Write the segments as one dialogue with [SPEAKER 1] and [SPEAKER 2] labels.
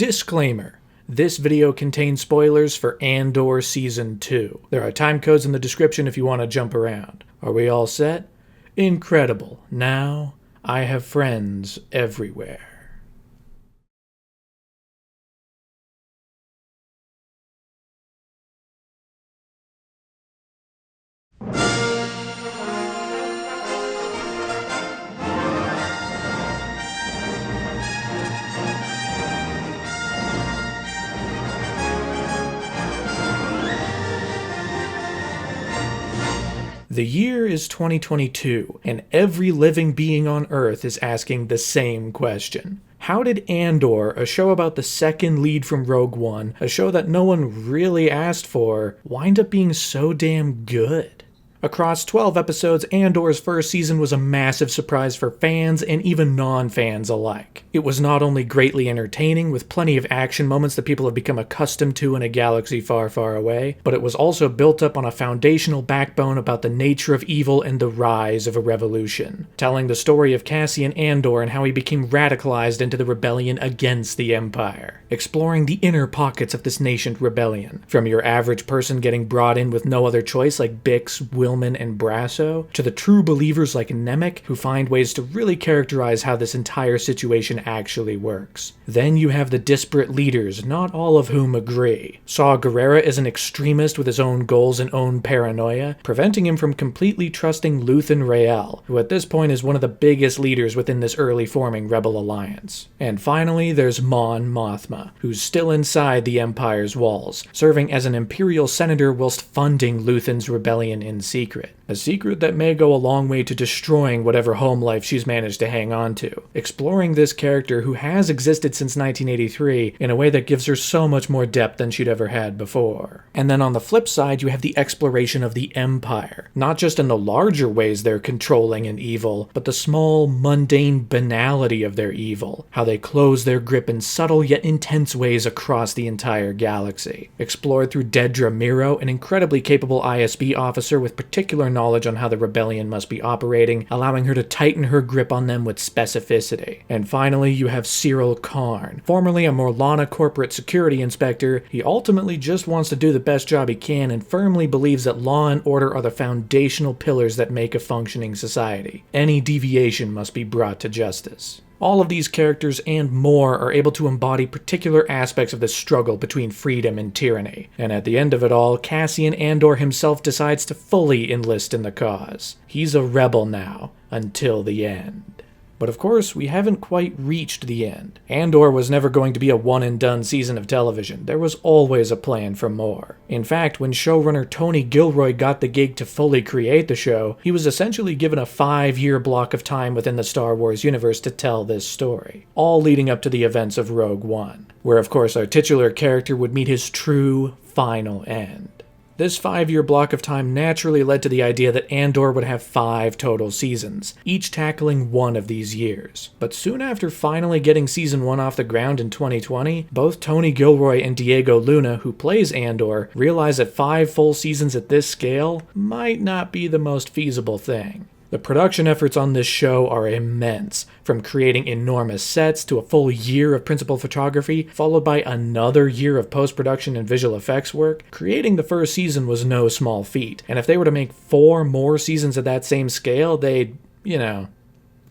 [SPEAKER 1] Disclaimer. This video contains spoilers for Andor Season 2. There are time codes in the description if you want to jump around. Are we all set? Incredible. Now, I have friends everywhere. The year is 2022, and every living being on Earth is asking the same question. How did Andor, a show about the second lead from Rogue One, a show that no one really asked for, wind up being so damn good? Across 12 episodes, Andor's first season was a massive surprise for fans and even non-fans alike. It was not only greatly entertaining, with plenty of action moments that people have become accustomed to in a galaxy far, far away, but it was also built up on a foundational backbone about the nature of evil and the rise of a revolution, telling the story of Cassian Andor and how he became radicalized into the rebellion against the Empire, exploring the inner pockets of this nascent rebellion, from your average person getting brought in with no other choice like Bix, Willman, and Brasso, to the true believers like Nemec, who find ways to really characterize how this entire situation actually works. Then you have the disparate leaders, not all of whom agree. Saw Gerrera is an extremist with his own goals and own paranoia, preventing him from completely trusting Luthen Rael, who at this point is one of the biggest leaders within this early forming rebel alliance. And finally, there's Mon Mothma, who's still inside the Empire's walls, serving as an Imperial senator whilst funding Luthen's rebellion in secret. A secret that may go a long way to destroying whatever home life she's managed to hang on to. Exploring this character who has existed since 1983 in a way that gives her so much more depth than she'd ever had before. And then on the flip side, you have the exploration of the Empire. Not just in the larger ways they're controlling and evil, but the small, mundane banality of their evil. How they close their grip in subtle yet intense ways across the entire galaxy. Explored through Dedra Miro, an incredibly capable ISB officer with particular knowledge on how the rebellion must be operating, allowing her to tighten her grip on them with specificity. And finally, you have Cyril Karn. Formerly a Morlana corporate security inspector, he ultimately just wants to do the best job he can and firmly believes that law and order are the foundational pillars that make a functioning society. Any deviation must be brought to justice. All of these characters and more are able to embody particular aspects of the struggle between freedom and tyranny. And at the end of it all, Cassian Andor himself decides to fully enlist in the cause. He's a rebel now, until the end. But of course, we haven't quite reached the end. Andor was never going to be a one-and-done season of television. There was always a plan for more. In fact, when showrunner Tony Gilroy got the gig to fully create the show, he was essentially given a 5-year block of time within the Star Wars universe to tell this story, all leading up to the events of Rogue One, where of course our titular character would meet his true, final end. This 5-year block of time naturally led to the idea that Andor would have 5 total seasons, each tackling one of these years. But soon after finally getting Season 1 off the ground in 2020, both Tony Gilroy and Diego Luna, who plays Andor, realized that 5 full seasons at this scale might not be the most feasible thing. The production efforts on this show are immense, from creating enormous sets to a full year of principal photography, followed by another year of post-production and visual effects work. Creating the first season was no small feat, and if they were to make 4 more seasons at that same scale, they'd,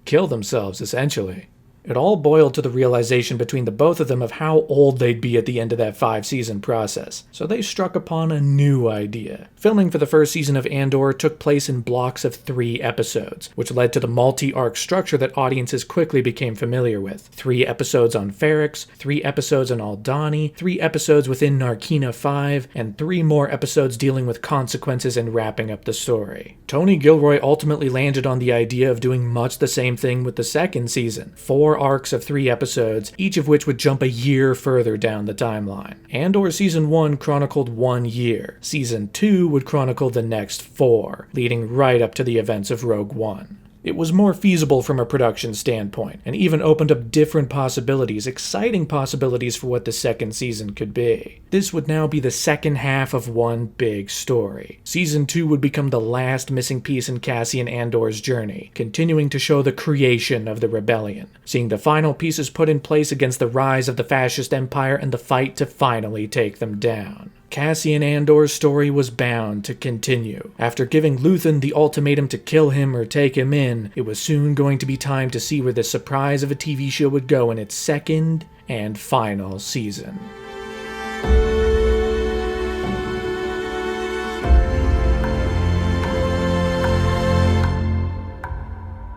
[SPEAKER 1] kill themselves, essentially. It all boiled to the realization between the both of them of how old they'd be at the end of that 5-season process, so they struck upon a new idea. Filming for the first season of Andor took place in blocks of 3 episodes, which led to the multi-arc structure that audiences quickly became familiar with. 3 episodes on Ferrix, 3 episodes on Aldhani, 3 episodes within Narkina 5, and 3 more episodes dealing with consequences and wrapping up the story. Tony Gilroy ultimately landed on the idea of doing much the same thing with the second season. 4 arcs of 3 episodes, each of which would jump a year further down the timeline. Andor Season 1 chronicled 1 year. Season 2 would chronicle the next 4, leading right up to the events of Rogue One. It was more feasible from a production standpoint, and even opened up different possibilities, exciting possibilities for what the second season could be. This would now be the second half of one big story. Season 2 would become the last missing piece in Cassian Andor's journey, continuing to show the creation of the rebellion, seeing the final pieces put in place against the rise of the fascist empire and the fight to finally take them down. Cassian Andor's story was bound to continue. After giving Luthen the ultimatum to kill him or take him in, it was soon going to be time to see where the surprise of a TV show would go in its second and final season.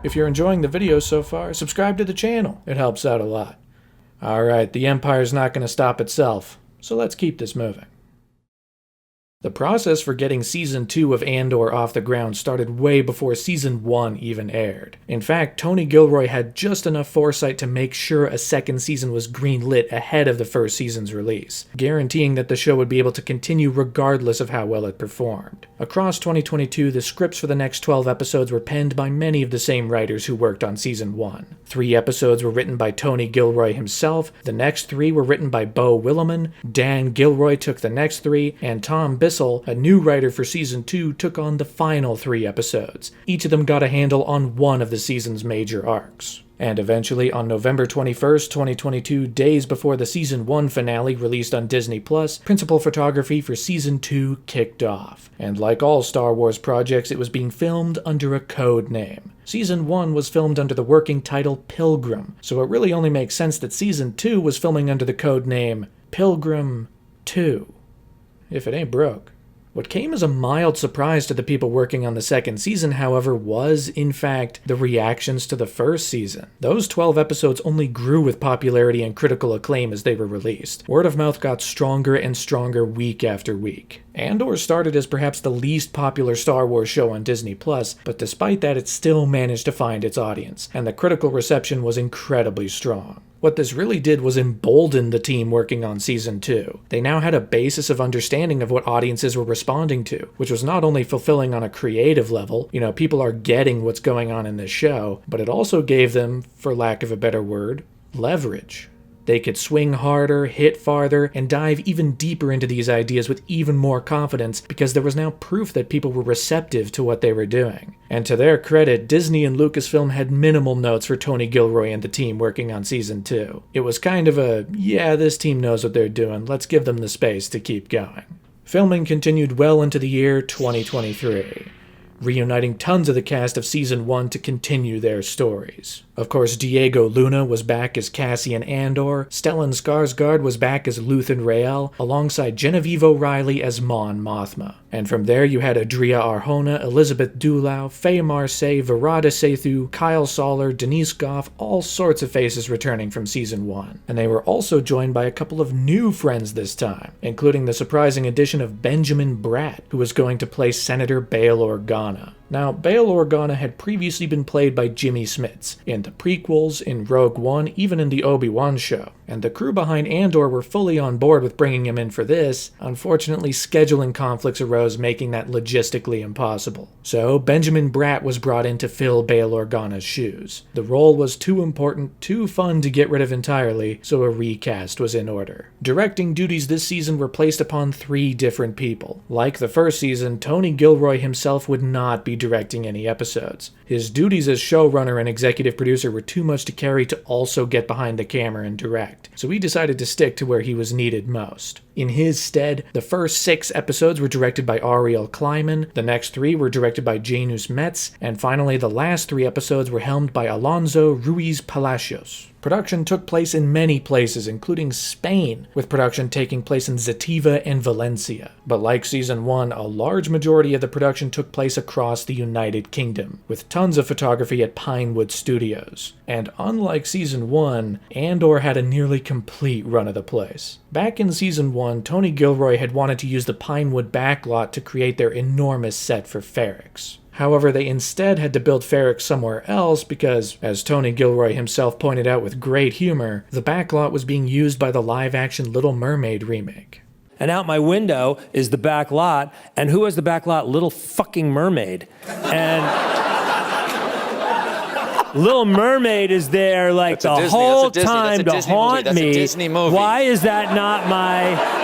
[SPEAKER 1] If you're enjoying the video so far, subscribe to the channel. It helps out a lot. Alright, the Empire's not going to stop itself, so let's keep this moving. The process for getting Season 2 of Andor off the ground started way before Season 1 even aired. In fact, Tony Gilroy had just enough foresight to make sure a second season was greenlit ahead of the first season's release, guaranteeing that the show would be able to continue regardless of how well it performed. Across 2022, the scripts for the next 12 episodes were penned by many of the same writers who worked on Season 1. 3 episodes were written by Tony Gilroy himself, the next 3 were written by Beau Willimon, Dan Gilroy took the next 3, and Tom Bissell, a new writer for Season 2, took on the final 3 episodes. Each of them got a handle on one of the season's major arcs. And eventually, on November 21st, 2022, days before the Season 1 finale released on Disney+, principal photography for Season 2 kicked off. And like all Star Wars projects, it was being filmed under a code name. Season 1 was filmed under the working title Pilgrim, so it really only makes sense that Season 2 was filming under the code name Pilgrim 2. If it ain't broke. What came as a mild surprise to the people working on the second season, however, was, in fact, the reactions to the first season. Those 12 episodes only grew with popularity and critical acclaim as they were released. Word of mouth got stronger and stronger week after week. Andor started as perhaps the least popular Star Wars show on Disney+, but despite that it still managed to find its audience, and the critical reception was incredibly strong. What this really did was embolden the team working on Season 2. They now had a basis of understanding of what audiences were responding to, which was not only fulfilling on a creative level, people are getting what's going on in this show, but it also gave them, for lack of a better word, leverage. They could swing harder, hit farther, and dive even deeper into these ideas with even more confidence because there was now proof that people were receptive to what they were doing. And to their credit, Disney and Lucasfilm had minimal notes for Tony Gilroy and the team working on Season 2. It was kind of a, yeah, this team knows what they're doing, let's give them the space to keep going. Filming continued well into the year 2023. Reuniting tons of the cast of Season 1 to continue their stories. Of course, Diego Luna was back as Cassian Andor, Stellan Skarsgård was back as Luthen Rael, alongside Genevieve O'Reilly as Mon Mothma. And from there you had Adria Arjona, Elizabeth Dulau, Faye Marseille, Virada Sethu, Kyle Soller, Denise Goff, all sorts of faces returning from Season 1. And they were also joined by a couple of new friends this time, including the surprising addition of Benjamin Bratt, who was going to play Senator Bail Organa. Now, Bail Organa had previously been played by Jimmy Smits in the prequels, in Rogue One, even in the Obi-Wan show, and the crew behind Andor were fully on board with bringing him in for this. Unfortunately, scheduling conflicts arose, making that logistically impossible. So, Benjamin Bratt was brought in to fill Bail Organa's shoes. The role was too important, too fun to get rid of entirely, so a recast was in order. Directing duties this season were placed upon 3 different people. Like the first season, Tony Gilroy himself would not be directing any episodes. His duties as showrunner and executive producer were too much to carry to also get behind the camera and direct, so he decided to stick to where he was needed most. In his stead, the first 6 episodes were directed by Ariel Kleiman, the next 3 were directed by Janus Metz, and finally the last 3 episodes were helmed by Alonso Ruiz Palacios. Production took place in many places, including Spain, with production taking place in Zativa and Valencia. But like Season 1, a large majority of the production took place across the United Kingdom, with tons of photography at Pinewood Studios. And unlike Season 1, Andor had a nearly complete run of the place. Back in Season 1, Tony Gilroy had wanted to use the Pinewood backlot to create their enormous set for Ferrix. However, they instead had to build Ferrix somewhere else because, as Tony Gilroy himself pointed out with great humor, the backlot was being used by the live-action Little Mermaid remake.
[SPEAKER 2] And out my window is the back lot, and who has the back lot? Little fucking Mermaid. And Little Mermaid is there like the whole time to haunt me.
[SPEAKER 3] That's a Disney movie.
[SPEAKER 2] Why is that not my...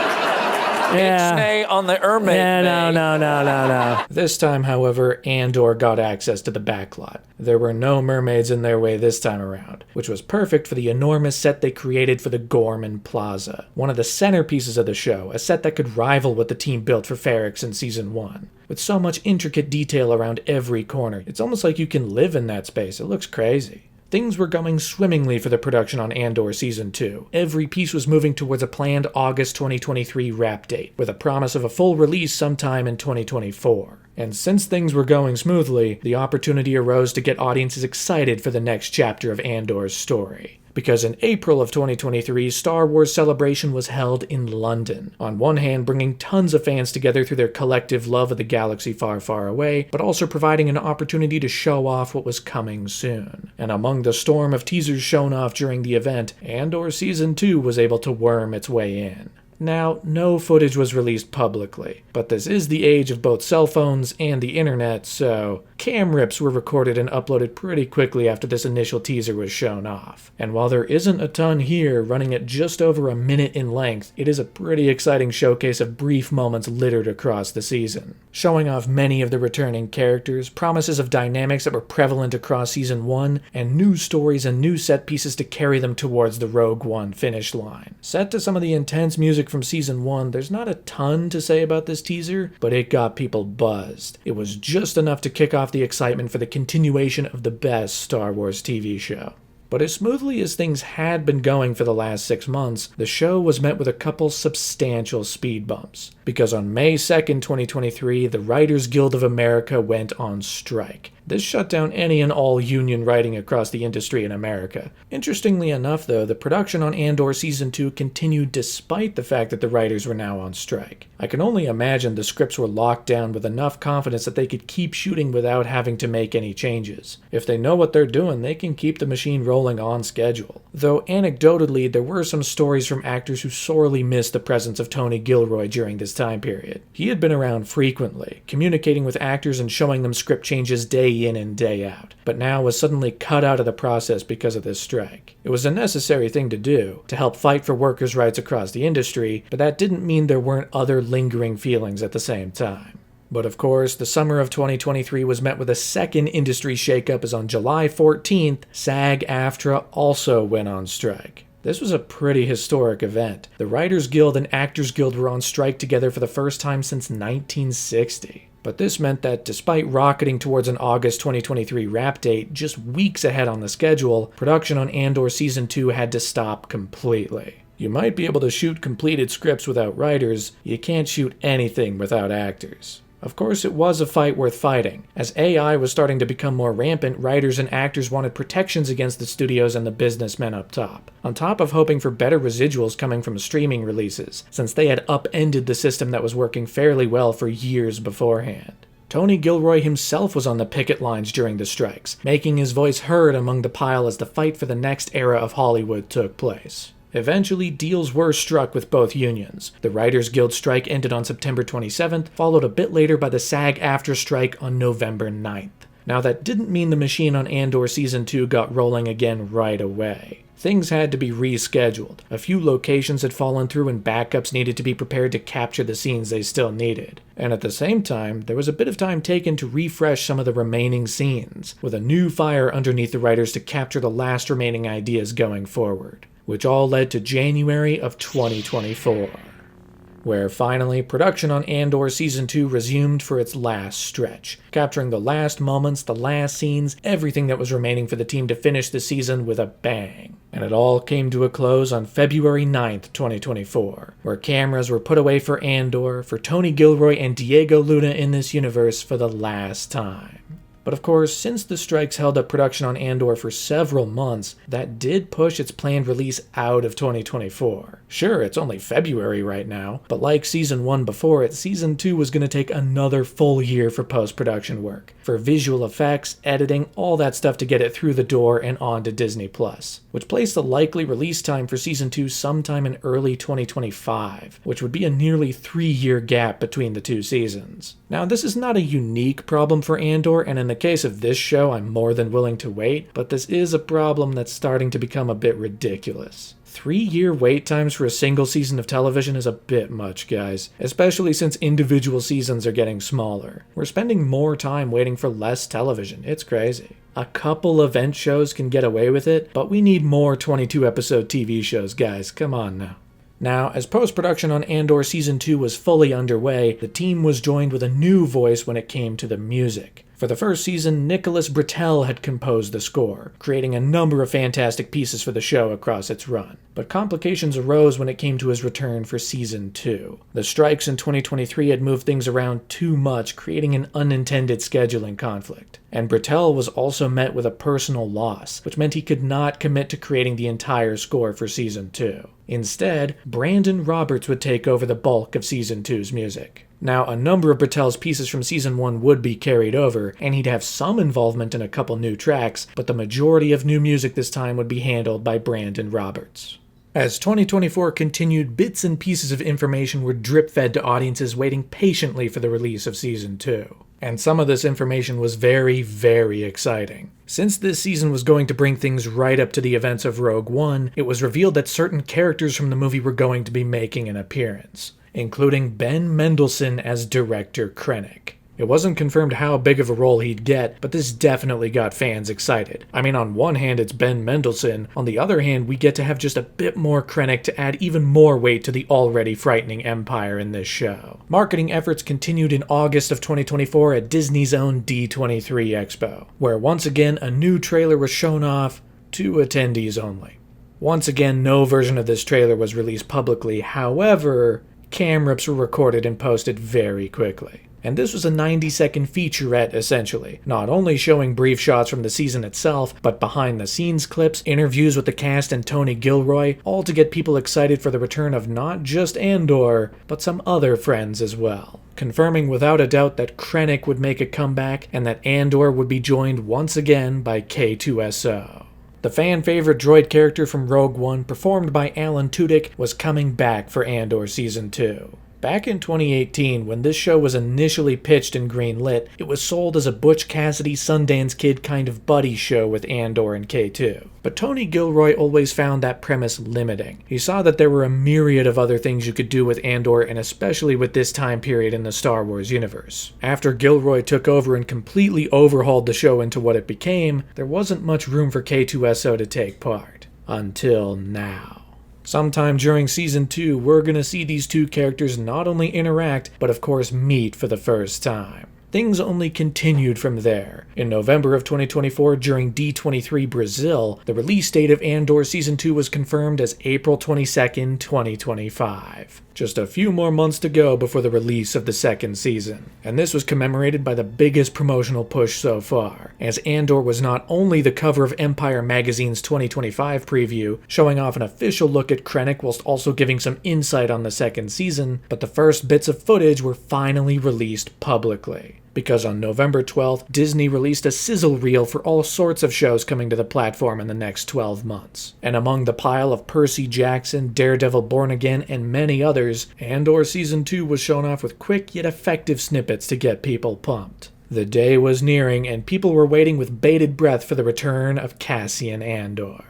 [SPEAKER 3] Ixnay on the Mermaid.
[SPEAKER 2] Yeah, no.
[SPEAKER 1] This time, however, Andor got access to the backlot. There were no mermaids in their way this time around, which was perfect for the enormous set they created for the Gorman Plaza, one of the centerpieces of the show, a set that could rival what the team built for Ferrix in Season 1. With so much intricate detail around every corner, it's almost like you can live in that space. It looks crazy. Things were going swimmingly for the production on Andor Season 2. Every piece was moving towards a planned August 2023 wrap date, with a promise of a full release sometime in 2024. And since things were going smoothly, the opportunity arose to get audiences excited for the next chapter of Andor's story. Because in April of 2023, Star Wars Celebration was held in London. On one hand, bringing tons of fans together through their collective love of the galaxy far, far away, but also providing an opportunity to show off what was coming soon. And among the storm of teasers shown off during the event, Andor Season 2 was able to worm its way in. Now, no footage was released publicly, but this is the age of both cell phones and the internet, so cam rips were recorded and uploaded pretty quickly after this initial teaser was shown off. And while there isn't a ton here, running at just over a minute in length, it is a pretty exciting showcase of brief moments littered across the season. Showing off many of the returning characters, promises of dynamics that were prevalent across Season 1, and new stories and new set pieces to carry them towards the Rogue One finish line. Set to some of the intense music from Season 1, there's not a ton to say about this teaser, but it got people buzzed. It was just enough to kick off the excitement for the continuation of the best Star Wars TV show. But as smoothly as things had been going for the last 6 months, the show was met with a couple substantial speed bumps. Because on May 2nd, 2023, the Writers Guild of America went on strike. This shut down any and all union writing across the industry in America. Interestingly enough, though, the production on Andor Season 2 continued despite the fact that the writers were now on strike. I can only imagine the scripts were locked down with enough confidence that they could keep shooting without having to make any changes. If they know what they're doing, they can keep the machine rolling on schedule. Though anecdotally, there were some stories from actors who sorely missed the presence of Tony Gilroy during this time period. He had been around frequently, communicating with actors and showing them script changes day in and day out, but now was suddenly cut out of the process because of this strike. It was a necessary thing to do, to help fight for workers' rights across the industry, but that didn't mean there weren't other lingering feelings at the same time. But of course, the summer of 2023 was met with a second industry shakeup as on July 14th, SAG-AFTRA also went on strike. This was a pretty historic event. The Writers Guild and Actors Guild were on strike together for the first time since 1960. But this meant that despite rocketing towards an August 2023 wrap date just weeks ahead on the schedule, production on Andor Season 2 had to stop completely. You might be able to shoot completed scripts without writers, you can't shoot anything without actors. Of course, it was a fight worth fighting. As AI was starting to become more rampant, writers and actors wanted protections against the studios and the businessmen up top, on top of hoping for better residuals coming from streaming releases, since they had upended the system that was working fairly well for years beforehand. Tony Gilroy himself was on the picket lines during the strikes, making his voice heard among the pile as the fight for the next era of Hollywood took place. Eventually, deals were struck with both unions. The Writers Guild strike ended on September 27th, followed a bit later by the SAG-AFTRA strike on November 9th. Now, that didn't mean the machine on Andor Season 2 got rolling again right away. Things had to be rescheduled. A few locations had fallen through and backups needed to be prepared to capture the scenes they still needed. And at the same time, there was a bit of time taken to refresh some of the remaining scenes, with a new fire underneath the writers to capture the last remaining ideas going forward, which all led to January of 2024, where finally production on Andor Season 2 resumed for its last stretch, capturing the last moments, the last scenes, everything that was remaining for the team to finish the season with a bang. And it all came to a close on February 9th, 2024, where cameras were put away for Andor, for Tony Gilroy and Diego Luna in this universe for the last time. But of course, since the strikes held up production on Andor for several months, that did push its planned release out of 2024. Sure, it's only February right now, but like Season 1 before it, Season 2 was going to take another full year for post-production work, for visual effects, editing, all that stuff to get it through the door and onto Disney+, which placed the likely release time for Season 2 sometime in early 2025, which would be a nearly 3-year gap between the two seasons. Now, this is not a unique problem for Andor and an the case of this show, I'm more than willing to wait, but this is a problem that's starting to become a bit ridiculous. 3-year wait times for a single season of television is a bit much, guys, especially since individual seasons are getting smaller. We're spending more time waiting for less television. It's crazy. A couple event shows can get away with it, but we need more 22-episode TV shows, guys. Come on now. Now, as post-production on Andor Season 2 was fully underway, the team was joined with a new voice when it came to the music. For the first season, Nicholas Britell had composed the score, creating a number of fantastic pieces for the show across its run. But complications arose when it came to his return for Season 2. The strikes in 2023 had moved things around too much, creating an unintended scheduling conflict. And Britell was also met with a personal loss, which meant he could not commit to creating the entire score for Season 2. Instead, Brandon Roberts would take over the bulk of Season 2's music. Now, a number of Britell's pieces from Season 1 would be carried over, and he'd have some involvement in a couple new tracks, but the majority of new music this time would be handled by Brandon Roberts. As 2024 continued, bits and pieces of information were drip-fed to audiences waiting patiently for the release of Season 2. And some of this information was very, very exciting. Since this season was going to bring things right up to the events of Rogue One, it was revealed that certain characters from the movie were going to be making an appearance, including Ben Mendelsohn as Director Krennic. It wasn't confirmed how big of a role he'd get, but this definitely got fans excited. I mean, on one hand it's Ben Mendelsohn, on the other hand we get to have just a bit more Krennic to add even more weight to the already frightening Empire in this show. Marketing efforts continued in August of 2024 at Disney's own D23 Expo, where once again a new trailer was shown off to attendees only. Once again, no version of this trailer was released publicly, however, cam rips were recorded and posted very quickly. And this was a 90-second featurette, essentially, not only showing brief shots from the season itself, but behind-the-scenes clips, interviews with the cast and Tony Gilroy, all to get people excited for the return of not just Andor, but some other friends as well, confirming without a doubt that Krennic would make a comeback and that Andor would be joined once again by K2SO. The fan-favorite droid character from Rogue One, performed by Alan Tudyk, was coming back for Andor Season 2. Back in 2018, when this show was initially pitched and greenlit, it was sold as a Butch Cassidy Sundance Kid kind of buddy show with Andor and K2. But Tony Gilroy always found that premise limiting. He saw that there were a myriad of other things you could do with Andor, and especially with this time period in the Star Wars universe. After Gilroy took over and completely overhauled the show into what it became, there wasn't much room for K2SO to take part. Until now. Sometime during Season 2, we're gonna see these two characters not only interact, but of course meet for the first time. Things only continued from there. In November of 2024, during D23 Brazil, the release date of Andor Season 2 was confirmed as April 22nd, 2025. Just a few more months to go before the release of the second season. And this was commemorated by the biggest promotional push so far, as Andor was not only the cover of Empire Magazine's 2025 preview, showing off an official look at Krennic whilst also giving some insight on the second season, but the first bits of footage were finally released publicly. Because on November 12th, Disney released a sizzle reel for all sorts of shows coming to the platform in the next 12 months. And among the pile of Percy Jackson, Daredevil Born Again, and many others, Andor Season 2 was shown off with quick yet effective snippets to get people pumped. The day was nearing, and people were waiting with bated breath for the return of Cassian Andor.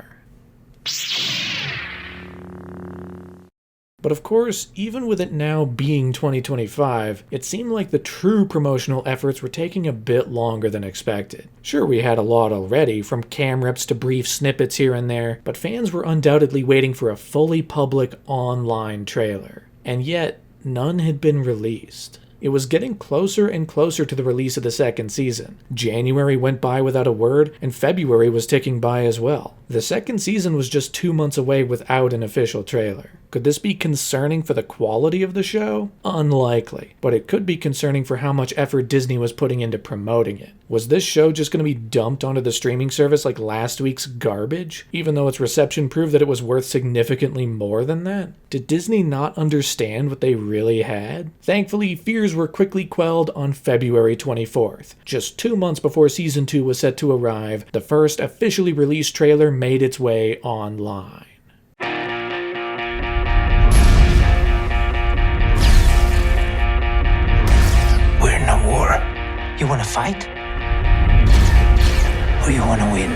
[SPEAKER 1] But of course, even with it now being 2025, it seemed like the true promotional efforts were taking a bit longer than expected. Sure, we had a lot already, from cam rips to brief snippets here and there, but fans were undoubtedly waiting for a fully public online trailer. And yet, none had been released. It was getting closer and closer to the release of the second season. January went by without a word, and February was ticking by as well. The second season was just 2 months away without an official trailer. Could this be concerning for the quality of the show? Unlikely, but it could be concerning for how much effort Disney was putting into promoting it. Was this show just going to be dumped onto the streaming service like last week's garbage, even though its reception proved that it was worth significantly more than that? Did Disney not understand what they really had? Thankfully, fears were quickly quelled on February 24th. Just 2 months before Season 2 was set to arrive, the first officially released trailer made its way online.
[SPEAKER 4] We're in a war. You wanna fight? or you want to win?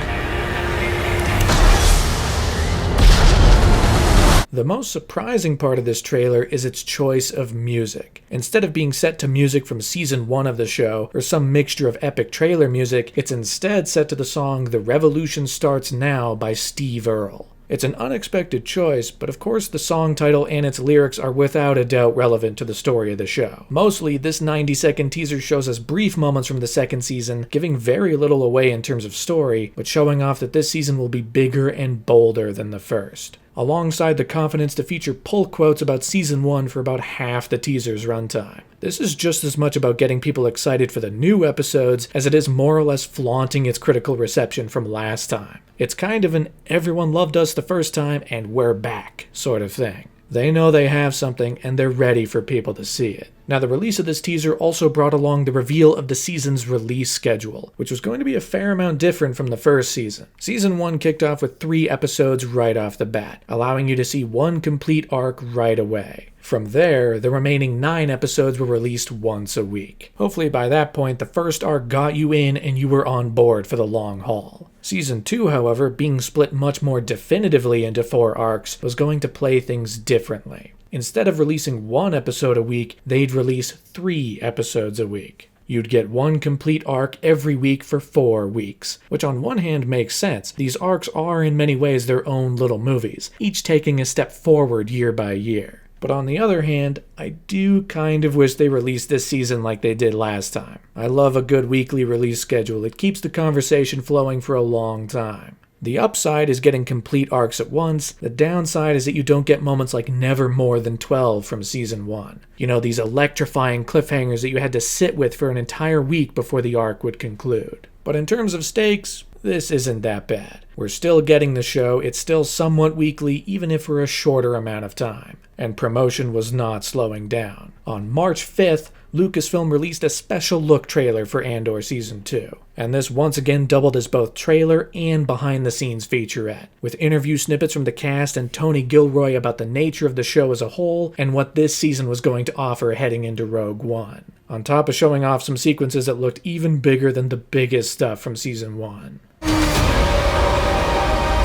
[SPEAKER 1] The most surprising part of this trailer is its choice of music. Instead of being set to music from season 1 of the show, or some mixture of epic trailer music, it's instead set to the song The Revolution Starts Now by Steve Earle. It's an unexpected choice, but of course the song title and its lyrics are without a doubt relevant to the story of the show. Mostly, this 90-second teaser shows us brief moments from the second season, giving very little away in terms of story, but showing off that this season will be bigger and bolder than the first, alongside the confidence to feature pull quotes about season 1 for about half the teaser's runtime. This is just as much about getting people excited for the new episodes as it is more or less flaunting its critical reception from last time. It's kind of an everyone loved us the first time and we're back sort of thing. They know they have something and they're ready for people to see it. Now, the release of this teaser also brought along the reveal of the season's release schedule, which was going to be a fair amount different from the first season. Season 1 kicked off with 3 episodes right off the bat, allowing you to see one complete arc right away. From there, the remaining 9 episodes were released once a week. Hopefully by that point, the first arc got you in and you were on board for the long haul. Season 2, however, being split much more definitively into 4 arcs, was going to play things differently. Instead of releasing 1 episode a week, they'd release 3 episodes a week. You'd get one complete arc every week for 4 weeks, which on one hand makes sense. These arcs are in many ways their own little movies, each taking a step forward year by year. But on the other hand, I do kind of wish they released this season like they did last time. I love a good weekly release schedule. It keeps the conversation flowing for a long time. The upside is getting complete arcs at once. The downside is that you don't get moments like Never More Than 12 from season 1. You know, these electrifying cliffhangers that you had to sit with for an entire week before the arc would conclude. But in terms of stakes, this isn't that bad. We're still getting the show, it's still somewhat weekly, even if for a shorter amount of time. And promotion was not slowing down. On March 5th, Lucasfilm released a special look trailer for Andor Season 2. And this once again doubled as both trailer and behind-the-scenes featurette, with interview snippets from the cast and Tony Gilroy about the nature of the show as a whole and what this season was going to offer heading into Rogue One, on top of showing off some sequences that looked even bigger than the biggest stuff from Season 1.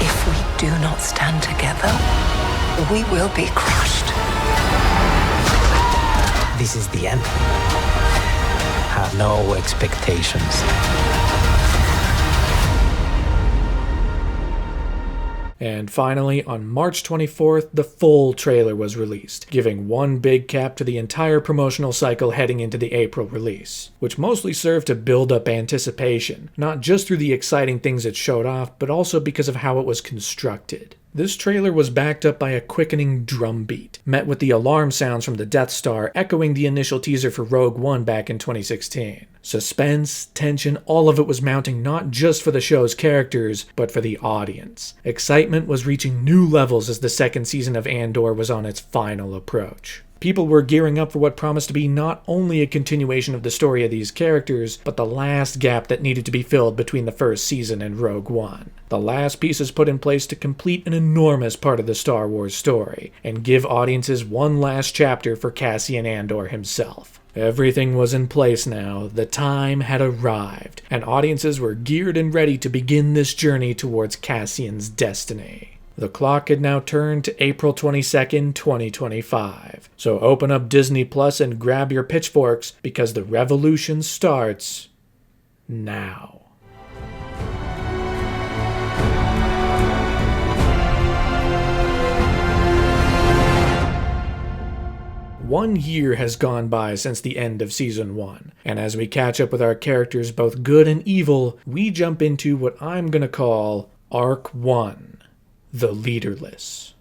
[SPEAKER 4] If we do not stand together, we will be crushed. This is the end. Have no expectations.
[SPEAKER 1] And finally, on March 24th, the full trailer was released, giving one big cap to the entire promotional cycle heading into the April release, which mostly served to build up anticipation, not just through the exciting things it showed off, but also because of how it was constructed. This trailer was backed up by a quickening drum beat, met with the alarm sounds from the Death Star echoing the initial teaser for Rogue One back in 2016. Suspense, tension, all of it was mounting not just for the show's characters, but for the audience. Excitement was reaching new levels as the second season of Andor was on its final approach. People were gearing up for what promised to be not only a continuation of the story of these characters, but the last gap that needed to be filled between the first season and Rogue One. The last pieces put in place to complete an enormous part of the Star Wars story, and give audiences one last chapter for Cassian Andor himself. Everything was in place now, the time had arrived, and audiences were geared and ready to begin this journey towards Cassian's destiny. The clock had now turned to April 22nd, 2025. So open up Disney Plus and grab your pitchforks because the revolution starts now. One year has gone by since the end of Season 1, and as we catch up with our characters both good and evil, we jump into what I'm gonna call Arc 1. The Leaderless.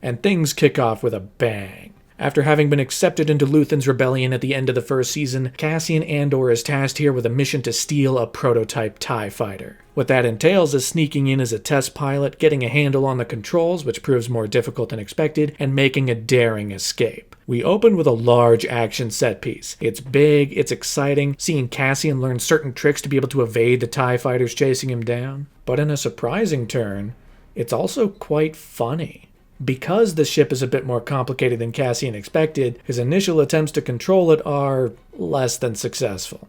[SPEAKER 1] And things kick off with a bang. After having been accepted into Luthen's rebellion at the end of the first season, Cassian Andor is tasked here with a mission to steal a prototype TIE fighter. What that entails is sneaking in as a test pilot, getting a handle on the controls, which proves more difficult than expected, and making a daring escape. We open with a large action set piece. It's big, it's exciting, seeing Cassian learn certain tricks to be able to evade the TIE fighters chasing him down. But in a surprising turn, it's also quite funny. Because the ship is a bit more complicated than Cassian expected, his initial attempts to control it are less than successful.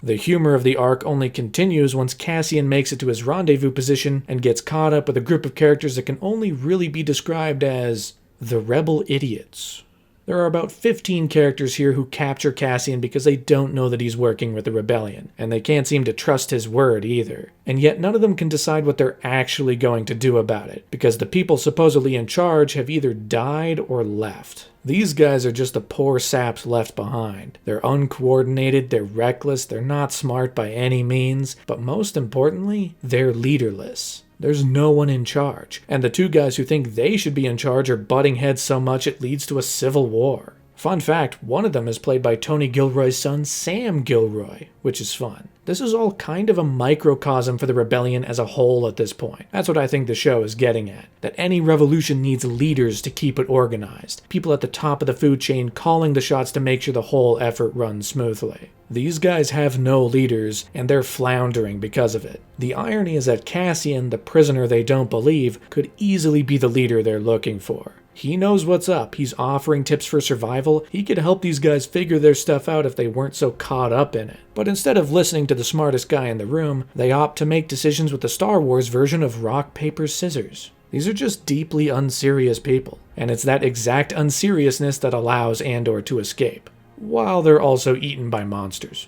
[SPEAKER 1] The humor of the arc only continues once Cassian makes it to his rendezvous position and gets caught up with a group of characters that can only really be described as the rebel idiots. There are about 15 characters here who capture Cassian because they don't know that he's working with the rebellion, and they can't seem to trust his word either. And yet none of them can decide what they're actually going to do about it, because the people supposedly in charge have either died or left. These guys are just the poor saps left behind. They're uncoordinated, they're reckless, they're not smart by any means, but most importantly, they're leaderless. There's no one in charge, and the two guys who think they should be in charge are butting heads so much it leads to a civil war. Fun fact, one of them is played by Tony Gilroy's son, Sam Gilroy, which is fun. This is all kind of a microcosm for the rebellion as a whole at this point. That's what I think the show is getting at. That any revolution needs leaders to keep it organized. People at the top of the food chain calling the shots to make sure the whole effort runs smoothly. These guys have no leaders, and they're floundering because of it. The irony is that Cassian, the prisoner they don't believe, could easily be the leader they're looking for. He knows what's up, he's offering tips for survival, he could help these guys figure their stuff out if they weren't so caught up in it. But instead of listening to the smartest guy in the room, they opt to make decisions with the Star Wars version of rock, paper, scissors. These are just deeply unserious people, and it's that exact unseriousness that allows Andor to escape, while they're also eaten by monsters.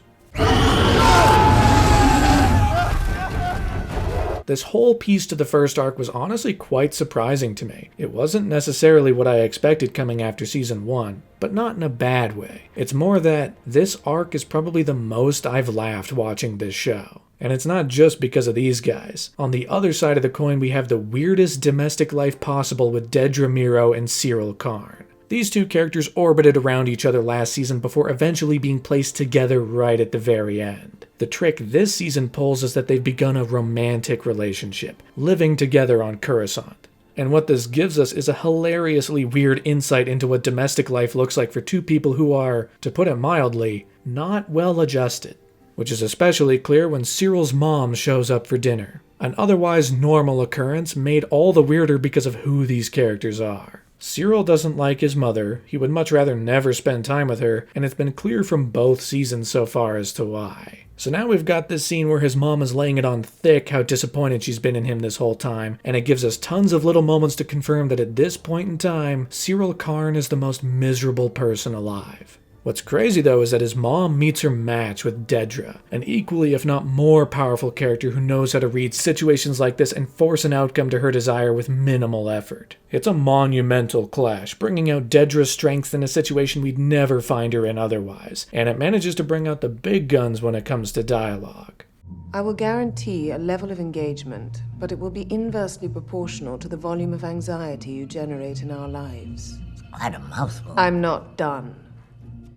[SPEAKER 1] This whole piece to the first arc was honestly quite surprising to me. It wasn't necessarily what I expected coming after season 1, but not in a bad way. It's more that this arc is probably the most I've laughed watching this show. And it's not just because of these guys. On the other side of the coin, we have the weirdest domestic life possible with Dedra Meero and Syril Karn. These two characters orbited around each other last season before eventually being placed together right at the very end. The trick this season pulls is that they've begun a romantic relationship, living together on Coruscant. And what this gives us is a hilariously weird insight into what domestic life looks like for two people who are, to put it mildly, not well adjusted. Which is especially clear when Cyril's mom shows up for dinner. An otherwise normal occurrence made all the weirder because of who these characters are. Syril doesn't like his mother, he would much rather never spend time with her, and it's been clear from both seasons so far as to why. So now we've got this scene where his mom is laying it on thick how disappointed she's been in him this whole time, and it gives us tons of little moments to confirm that at this point in time, Syril Karn is the most miserable person alive. What's crazy though is that his mom meets her match with Dedra, an equally if not more powerful character who knows how to read situations like this and force an outcome to her desire with minimal effort. It's a monumental clash, bringing out Dedra's strengths in a situation we'd never find her in otherwise, and it manages to bring out the big guns when it comes to dialogue.
[SPEAKER 5] I will guarantee a level of engagement, but it will be inversely proportional to the volume of anxiety you generate in our lives.
[SPEAKER 6] Quite a mouthful.
[SPEAKER 5] I'm not done.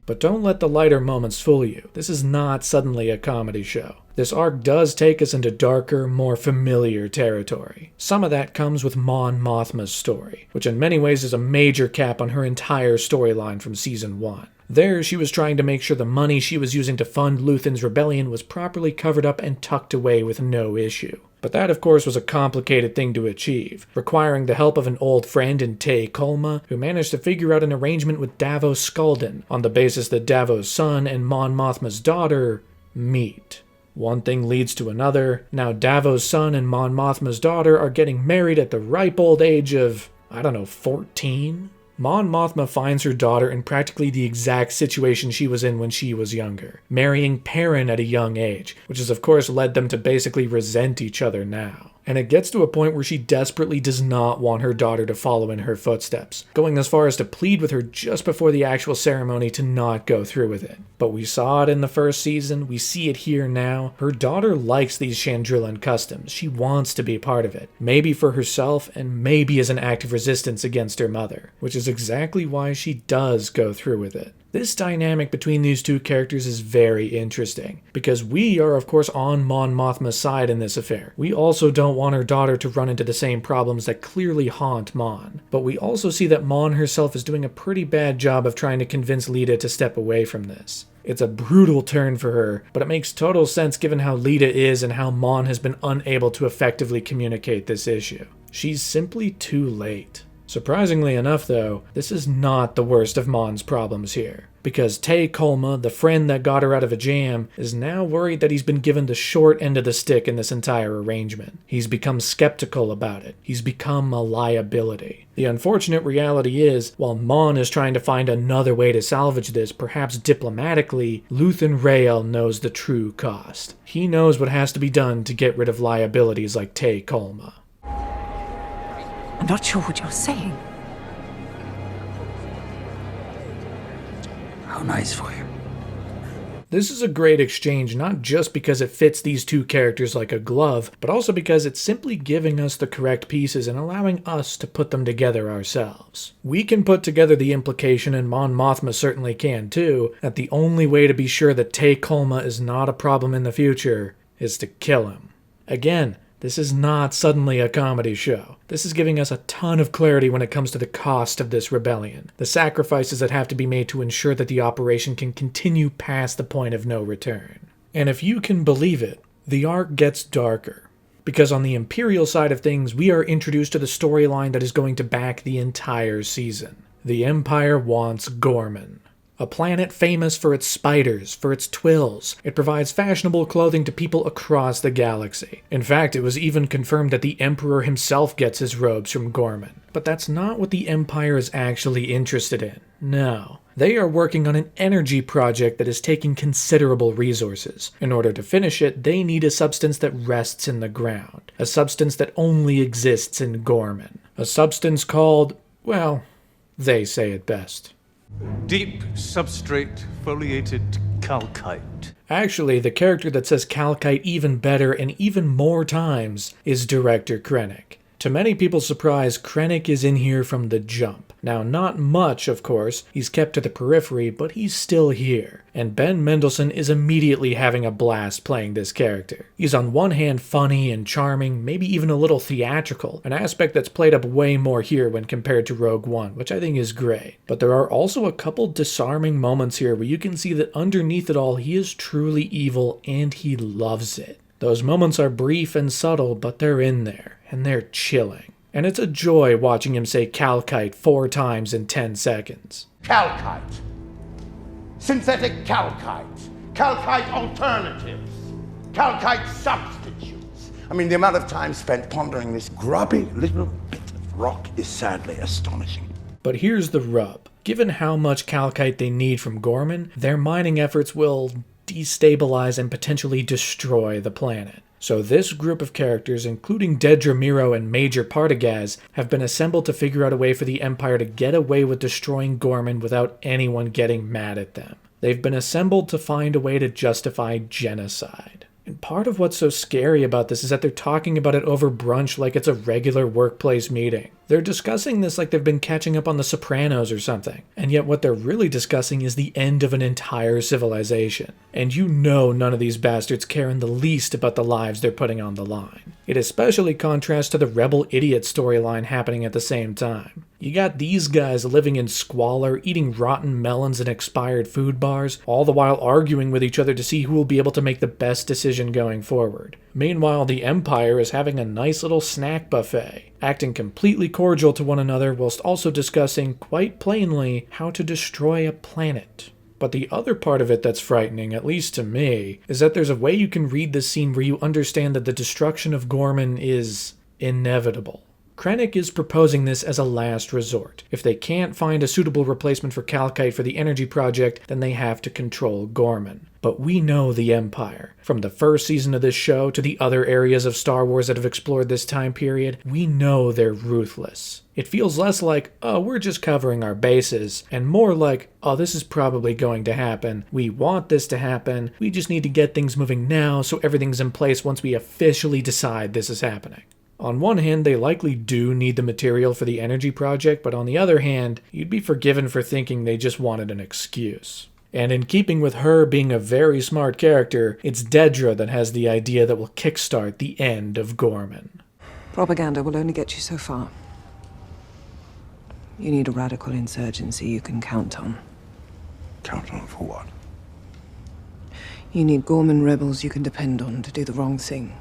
[SPEAKER 1] But don't let the lighter moments fool you. This is not suddenly a comedy show. This arc does take us into darker, more familiar territory. Some of that comes with Mon Mothma's story, which in many ways is a major cap on her entire storyline from season 1. There, she was trying to make sure the money she was using to fund Luthen's rebellion was properly covered up and tucked away with no issue. But that, of course, was a complicated thing to achieve, requiring the help of an old friend in Tay Kolma, who managed to figure out an arrangement with Davos Skulden, on the basis that Davos' son and Mon Mothma's daughter meet. One thing leads to another. Now Davos' son and Mon Mothma's daughter are getting married at the ripe old age of, 14? Mon Mothma finds her daughter in practically the exact situation she was in when she was younger, marrying Perrin at a young age, which has of course led them to basically resent each other now. And it gets to a point where she desperately does not want her daughter to follow in her footsteps, going as far as to plead with her just before the actual ceremony to not go through with it. But we saw it in the first season, we see it here now. Her daughter likes these Chandrillan customs, she wants to be part of it, maybe for herself and maybe as an act of resistance against her mother, which is exactly why she does go through with it. This dynamic between these two characters is very interesting, because we are of course on Mon Mothma's side in this affair. We also don't want her daughter to run into the same problems that clearly haunt Mon, but we also see that Mon herself is doing a pretty bad job of trying to convince Leida to step away from this. It's a brutal turn for her, but it makes total sense given how Leida is and how Mon has been unable to effectively communicate this issue. She's simply too late. Surprisingly enough, though, this is not the worst of Mon's problems here, because Tay Kolma, the friend that got her out of a jam, is now worried that he's been given the short end of the stick in this entire arrangement. He's become skeptical about it. He's become a liability. The unfortunate reality is, while Mon is trying to find another way to salvage this, perhaps diplomatically, Luthen Rael knows the true cost. He knows what has to be done to get rid of liabilities like Tay Kolma.
[SPEAKER 4] I'm not sure what you're saying.
[SPEAKER 6] How nice for you.
[SPEAKER 1] This is a great exchange, not just because it fits these two characters like a glove, but also because it's simply giving us the correct pieces and allowing us to put them together ourselves. We can put together the implication, and Mon Mothma certainly can too, that the only way to be sure that Tay Kolma is not a problem in the future is to kill him. Again, this is not suddenly a comedy show. This is giving us a ton of clarity when it comes to the cost of this rebellion, the sacrifices that have to be made to ensure that the operation can continue past the point of no return. And if you can believe it, the arc gets darker. Because on the Imperial side of things, we are introduced to the storyline that is going to back the entire season. The Empire wants Ghorman. A planet famous for its spiders, for its twills. It provides fashionable clothing to people across the galaxy. In fact, it was even confirmed that the Emperor himself gets his robes from Ghorman. But that's not what the Empire is actually interested in. No. They are working on an energy project that is taking considerable resources. In order to finish it, they need a substance that rests in the ground. A substance that only exists in Ghorman. A substance called, well, they say it best.
[SPEAKER 7] Deep substrate foliated calcite.
[SPEAKER 1] Actually, the character that says calcite even better and even more times is Director Krennic. To many people's surprise, Krennic is in here from the jump. Now, not much, of course. He's kept to the periphery, but he's still here. And Ben Mendelsohn is immediately having a blast playing this character. He's on one hand funny and charming, maybe even a little theatrical, an aspect that's played up way more here when compared to Rogue One, which I think is great. But there are also a couple disarming moments here where you can see that underneath it all, he is truly evil and he loves it. Those moments are brief and subtle, but they're in there, and they're chilling. And it's a joy watching him say calcite 4 times in 10 seconds.
[SPEAKER 8] Calcite. Synthetic calcite. Calcite alternatives. Calcite substitutes. I mean, the amount of time spent pondering this grubby little bit of rock is sadly astonishing.
[SPEAKER 1] But here's the rub. Given how much calcite they need from Ghorman, their mining efforts will destabilize and potentially destroy the planet. So this group of characters, including Dedra Meero and Major Partagaz, have been assembled to figure out a way for the Empire to get away with destroying Ghorman without anyone getting mad at them. They've been assembled to find a way to justify genocide. And part of what's so scary about this is that they're talking about it over brunch like it's a regular workplace meeting. They're discussing this like they've been catching up on The Sopranos or something. And yet what they're really discussing is the end of an entire civilization. And you know none of these bastards care in the least about the lives they're putting on the line. It especially contrasts to the rebel idiot storyline happening at the same time. You got these guys living in squalor, eating rotten melons and expired food bars, all the while arguing with each other to see who will be able to make the best decision going forward. Meanwhile, the Empire is having a nice little snack buffet, acting completely cordial to one another whilst also discussing, quite plainly, how to destroy a planet. But the other part of it that's frightening, at least to me, is that there's a way you can read this scene where you understand that the destruction of Ghorman is inevitable. Krennic is proposing this as a last resort. If they can't find a suitable replacement for calcite for the energy project, then they have to control Ghorman. But we know the Empire. From the first season of this show to the other areas of Star Wars that have explored this time period, we know they're ruthless. It feels less like, oh, we're just covering our bases, and more like, oh, this is probably going to happen. We want this to happen. We just need to get things moving now so everything's in place once we officially decide this is happening. On one hand, they likely do need the material for the energy project, but on the other hand, you'd be forgiven for thinking they just wanted an excuse. And in keeping with her being a very smart character, it's Dedra that has the idea that will kickstart the end of Ghorman.
[SPEAKER 5] Propaganda will only get you so far. You need a radical insurgency you can count on.
[SPEAKER 8] Count on for what?
[SPEAKER 5] You need Ghorman rebels you can depend on to do the wrong thing.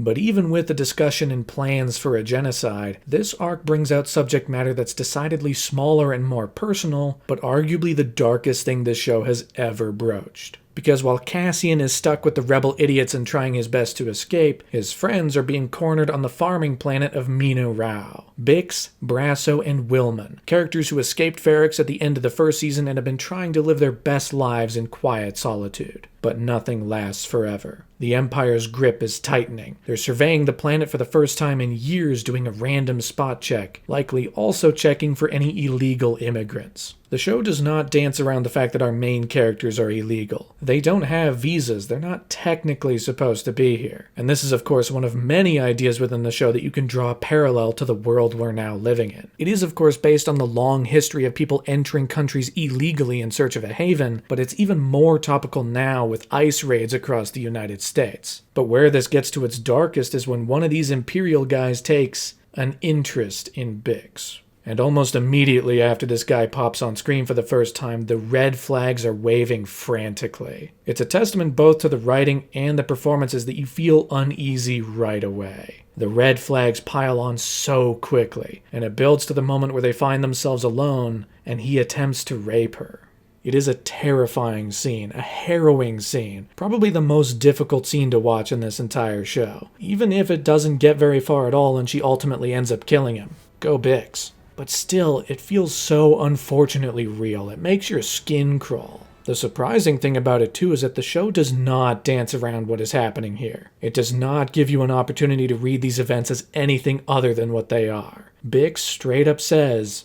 [SPEAKER 1] But even with the discussion and plans for a genocide, this arc brings out subject matter that's decidedly smaller and more personal, but arguably the darkest thing this show has ever broached. Because while Cassian is stuck with the rebel idiots and trying his best to escape, his friends are being cornered on the farming planet of Mina Rao. Bix, Brasso, and Willman, characters who escaped Ferrix at the end of the first season and have been trying to live their best lives in quiet solitude. But nothing lasts forever. The Empire's grip is tightening. They're surveying the planet for the first time in years, doing a random spot check, likely also checking for any illegal immigrants. The show does not dance around the fact that our main characters are illegal. They don't have visas, they're not technically supposed to be here. And this is of course one of many ideas within the show that you can draw parallel to the world we're now living in. It is of course based on the long history of people entering countries illegally in search of a haven, but it's even more topical now with ICE raids across the United States. But where this gets to its darkest is when one of these Imperial guys takes an interest in Bix. And almost immediately after this guy pops on screen for the first time, the red flags are waving frantically. It's a testament both to the writing and the performances that you feel uneasy right away. The red flags pile on so quickly, and it builds to the moment where they find themselves alone, and he attempts to rape her. It is a terrifying scene, a harrowing scene, probably the most difficult scene to watch in this entire show, even if it doesn't get very far at all and she ultimately ends up killing him. Go Bix. But still, it feels so unfortunately real. It makes your skin crawl. The surprising thing about it too is that the show does not dance around what is happening here. It does not give you an opportunity to read these events as anything other than what they are. Bix straight up says,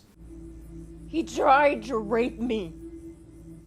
[SPEAKER 6] "He tried to rape me."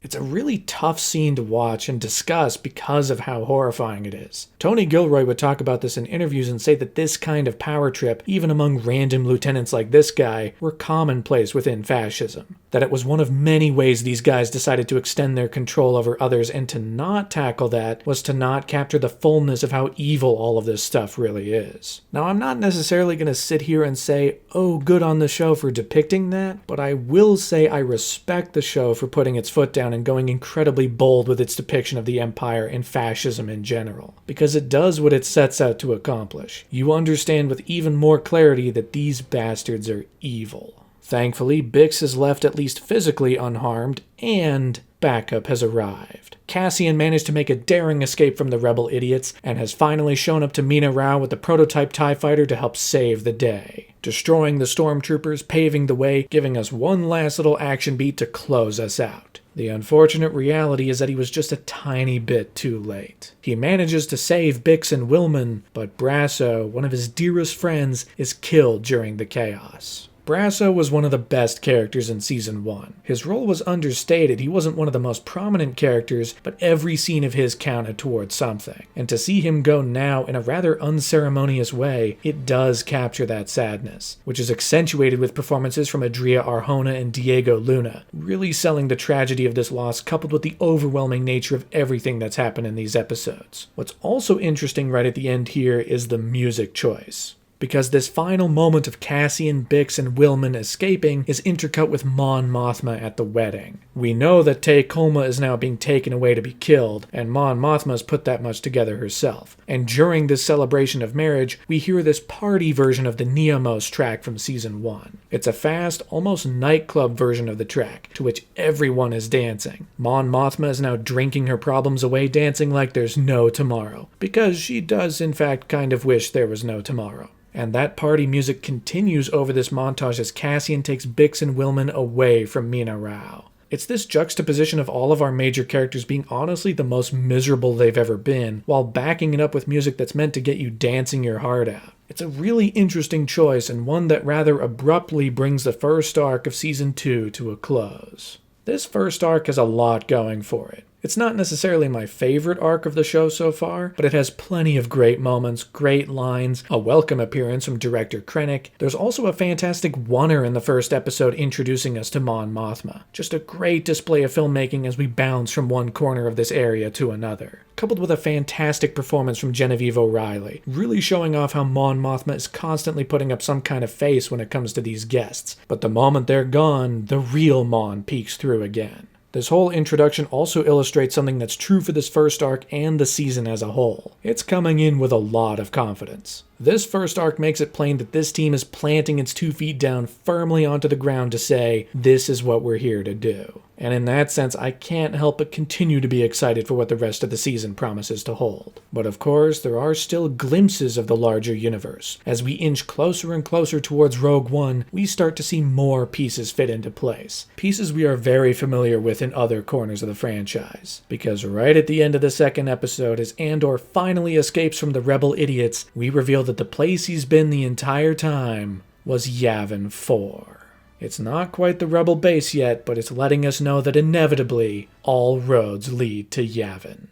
[SPEAKER 1] It's a really tough scene to watch and discuss because of how horrifying it is. Tony Gilroy would talk about this in interviews and say that this kind of power trip, even among random lieutenants like this guy, were commonplace within fascism. That it was one of many ways these guys decided to extend their control over others, and to not tackle that was to not capture the fullness of how evil all of this stuff really is. Now, I'm not necessarily going to sit here and say, oh, good on the show for depicting that, but I will say I respect the show for putting its foot down and going incredibly bold with its depiction of the Empire and fascism in general, because it does what it sets out to accomplish. You understand with even more clarity that these bastards are evil. Thankfully, Bix is left at least physically unharmed, and backup has arrived. Cassian managed to make a daring escape from the rebel idiots, and has finally shown up to Mina Rao with the prototype TIE fighter to help save the day. Destroying the stormtroopers, paving the way, giving us one last little action beat to close us out. The unfortunate reality is that he was just a tiny bit too late. He manages to save Bix and Willman, but Brasso, one of his dearest friends, is killed during the chaos. Brasso was one of the best characters in Season 1. His role was understated, he wasn't one of the most prominent characters, but every scene of his counted towards something. And to see him go now in a rather unceremonious way, it does capture that sadness, which is accentuated with performances from Adria Arjona and Diego Luna, really selling the tragedy of this loss coupled with the overwhelming nature of everything that's happened in these episodes. What's also interesting right at the end here is the music choice. Because this final moment of Cassian, Bix, and Willman escaping is intercut with Mon Mothma at the wedding. We know that Tay Kolma is now being taken away to be killed, and Mon Mothma's put that much together herself. And during this celebration of marriage, we hear this party version of the Niamos track from Season 1. It's a fast, almost nightclub version of the track, to which everyone is dancing. Mon Mothma is now drinking her problems away, dancing like there's no tomorrow, because she does in fact kind of wish there was no tomorrow. And that party music continues over this montage as Cassian takes Bix and Willman away from Mina Rao. It's this juxtaposition of all of our major characters being honestly the most miserable they've ever been, while backing it up with music that's meant to get you dancing your heart out. It's a really interesting choice, and one that rather abruptly brings the first arc of Season 2 to a close. This first arc has a lot going for it. It's not necessarily my favorite arc of the show so far, but it has plenty of great moments, great lines, a welcome appearance from director Krennic. There's also a fantastic oneer in the first episode introducing us to Mon Mothma. Just a great display of filmmaking as we bounce from one corner of this area to another. Coupled with a fantastic performance from Genevieve O'Reilly, really showing off how Mon Mothma is constantly putting up some kind of face when it comes to these guests. But the moment they're gone, the real Mon peeks through again. This whole introduction also illustrates something that's true for this first arc and the season as a whole. It's coming in with a lot of confidence. This first arc makes it plain that this team is planting its 2 feet down firmly onto the ground to say, this is what we're here to do. And in that sense, I can't help but continue to be excited for what the rest of the season promises to hold. But of course, there are still glimpses of the larger universe. As we inch closer and closer towards Rogue One, we start to see more pieces fit into place. Pieces we are very familiar with in other corners of the franchise. Because right at the end of the second episode, as Andor finally escapes from the rebel idiots, we reveal that the place he's been the entire time was Yavin 4. It's not quite the rebel base yet, but it's letting us know that inevitably, all roads lead to Yavin.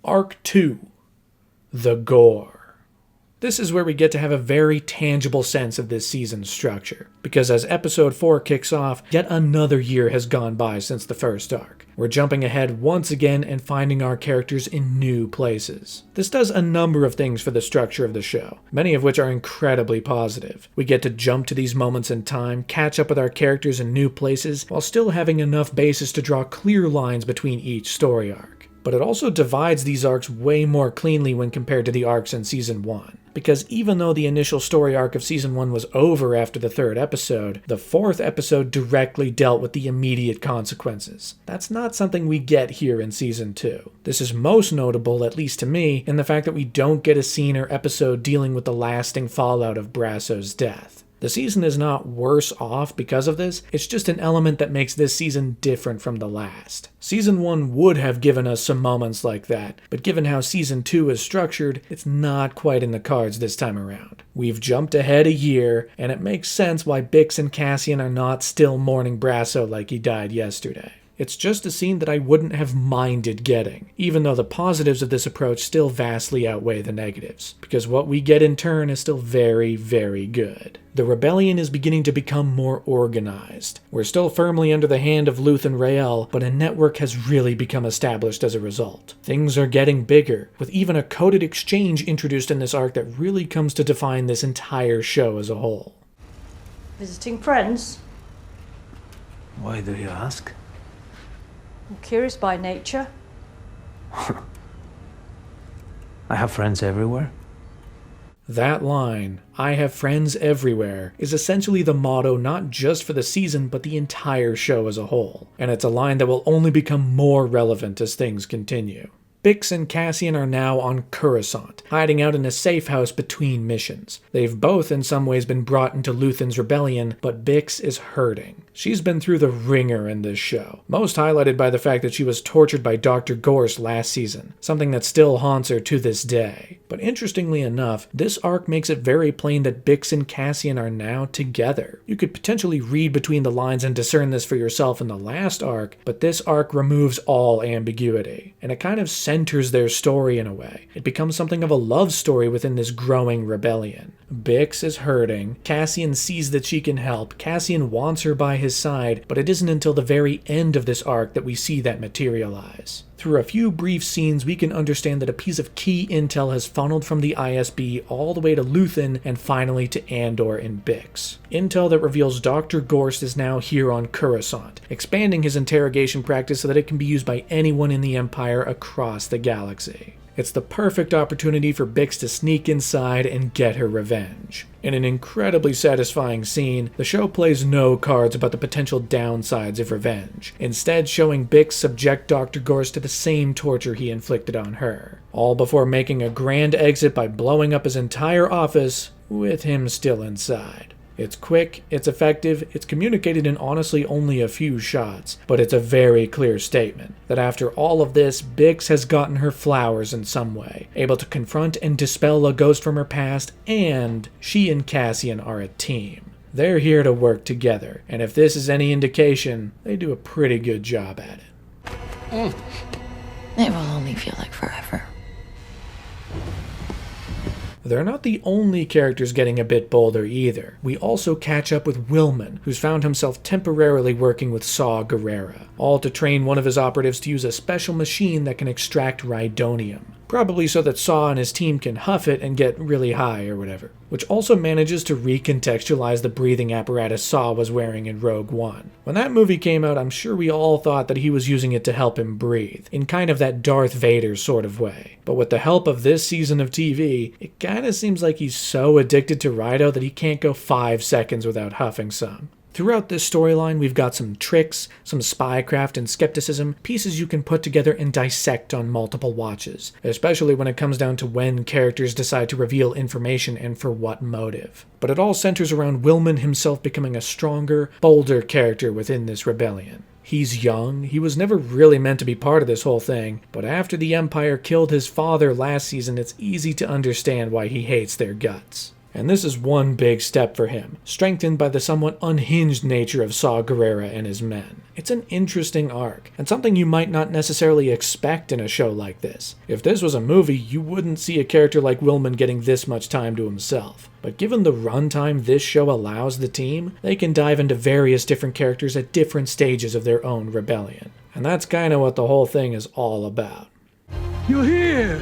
[SPEAKER 1] Arc 2. The Ghor. This is where we get to have a very tangible sense of this season's structure, because as episode 4 kicks off, yet another year has gone by since the first arc. We're jumping ahead once again and finding our characters in new places. This does a number of things for the structure of the show, many of which are incredibly positive. We get to jump to these moments in time, catch up with our characters in new places, while still having enough basis to draw clear lines between each story arc. But it also divides these arcs way more cleanly when compared to the arcs in Season 1. Because even though the initial story arc of Season 1 was over after the 3rd episode, the 4th episode directly dealt with the immediate consequences. That's not something we get here in Season 2. This is most notable, at least to me, in the fact that we don't get a scene or episode dealing with the lasting fallout of Brasso's death. The season is not worse off because of this, it's just an element that makes this season different from the last. Season 1 would have given us some moments like that, but given how Season 2 is structured, it's not quite in the cards this time around. We've jumped ahead a year, and it makes sense why Bix and Cassian are not still mourning Brasso like he died yesterday. It's just a scene that I wouldn't have minded getting, even though the positives of this approach still vastly outweigh the negatives, because what we get in turn is still very, very good. The rebellion is beginning to become more organized. We're still firmly under the hand of Luth and Rael, but a network has really become established as a result. Things are getting bigger, with even a coded exchange introduced in this arc that really comes to define this entire show as a whole.
[SPEAKER 9] Visiting friends?
[SPEAKER 7] Why do you ask?
[SPEAKER 9] I'm curious by nature.
[SPEAKER 7] I have friends everywhere.
[SPEAKER 1] That line, "I have friends everywhere," is essentially the motto not just for the season, but the entire show as a whole. And it's a line that will only become more relevant as things continue. Bix and Cassian are now on Coruscant, hiding out in a safe house between missions. They've both in some ways been brought into Luthen's rebellion, but Bix is hurting. She's been through the ringer in this show, most highlighted by the fact that she was tortured by Dr. Gorst last season, something that still haunts her to this day. But interestingly enough, this arc makes it very plain that Bix and Cassian are now together. You could potentially read between the lines and discern this for yourself in the last arc, but this arc removes all ambiguity, and it kind of centers their story in a way. It becomes something of a love story within this growing rebellion. Bix is hurting, Cassian sees that she can help, Cassian wants her by his side, but it isn't until the very end of this arc that we see that materialize. Through a few brief scenes, we can understand that a piece of key intel has funneled from the ISB all the way to Luthen and finally to Andor and Bix. Intel that reveals Dr. Gorst is now here on Coruscant, expanding his interrogation practice so that it can be used by anyone in the Empire across the galaxy. It's the perfect opportunity for Bix to sneak inside and get her revenge. In an incredibly satisfying scene, the show plays no cards about the potential downsides of revenge, instead showing Bix subject Dr. Gorst to the same torture he inflicted on her, all before making a grand exit by blowing up his entire office with him still inside. It's quick, it's effective, it's communicated in honestly only a few shots, but it's a very clear statement that after all of this, Bix has gotten her flowers in some way, able to confront and dispel a ghost from her past, and she and Cassian are a team. They're here to work together, and if this is any indication, they do a pretty good job at it.
[SPEAKER 4] It will only feel like forever.
[SPEAKER 1] They're not the only characters getting a bit bolder either. We also catch up with Willman, who's found himself temporarily working with Saw Gerrera, all to train one of his operatives to use a special machine that can extract Rhydonium. probably so that Saw and his team can huff it and get really high or whatever, which also manages to recontextualize the breathing apparatus Saw was wearing in Rogue One. When that movie came out, I'm sure we all thought that he was using it to help him breathe, in kind of that Darth Vader sort of way. But with the help of this season of TV, it kinda seems like he's so addicted to Rito that he can't go 5 seconds without huffing some. Throughout this storyline, we've got some tricks, some spycraft and skepticism, pieces you can put together and dissect on multiple watches, especially when it comes down to when characters decide to reveal information and for what motive. But it all centers around Willman himself becoming a stronger, bolder character within this rebellion. He's young, he was never really meant to be part of this whole thing, but after the Empire killed his father last season, it's easy to understand why he hates their guts. And this is one big step for him, strengthened by the somewhat unhinged nature of Saw Gerrera and his men. It's an interesting arc, and something you might not necessarily expect in a show like this. If this was a movie, you wouldn't see a character like Willman getting this much time to himself. But given the runtime this show allows the team, they can dive into various different characters at different stages of their own rebellion. And that's kinda what the whole thing is all about.
[SPEAKER 10] You're here!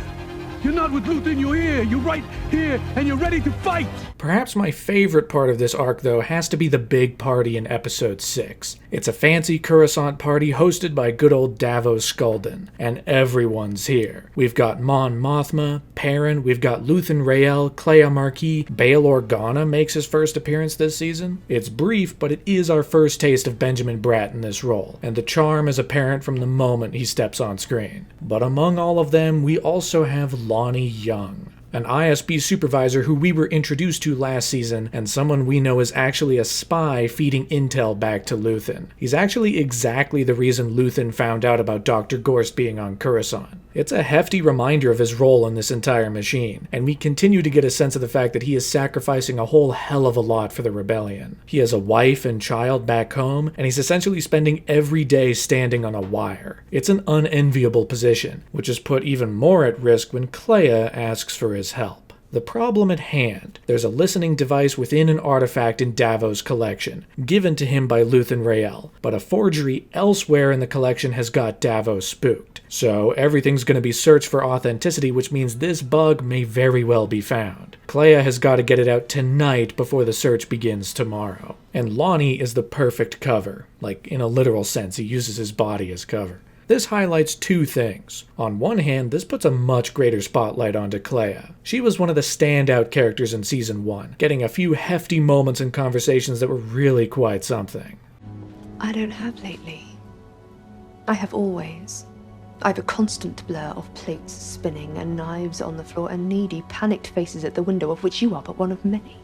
[SPEAKER 10] You're not with Luthen, you're here! You're right here, and you're ready to fight!
[SPEAKER 1] Perhaps my favorite part of this arc, though, has to be the big party in Episode 6. It's a fancy Coruscant party hosted by good old Davos Skulden, and everyone's here. We've got Mon Mothma, Perrin, we've got Luthen Rael, Clea Marquis, Bail Organa makes his first appearance this season. It's brief, but it is our first taste of Benjamin Bratt in this role, and the charm is apparent from the moment he steps on screen. But among all of them, we also have Lonnie Young, an ISB supervisor who we were introduced to last season, and someone we know is actually a spy feeding intel back to Luthen. He's actually exactly the reason Luthen found out about Dr. Gorst being on Coruscant. It's a hefty reminder of his role in this entire machine, and we continue to get a sense of the fact that he is sacrificing a whole hell of a lot for the rebellion. He has a wife and child back home, and he's essentially spending every day standing on a wire. It's an unenviable position, which is put even more at risk when Clea asks for his help. The problem at hand: there's a listening device within an artifact in Davos' collection, given to him by Luthen Rael, but a forgery elsewhere in the collection has got Davos spooked. So everything's going to be searched for authenticity, which means this bug may very well be found. Clea has got to get it out tonight before the search begins tomorrow. And Lonnie is the perfect cover. Like, in a literal sense, he uses his body as cover. This highlights two things. On one hand, this puts a much greater spotlight onto Clea. She was one of the standout characters in Season 1, getting a few hefty moments and conversations that were really quite something.
[SPEAKER 11] I don't have lately. I have always. I've a constant blur of plates spinning and knives on the floor and needy, panicked faces at the window, of which you are but one of many.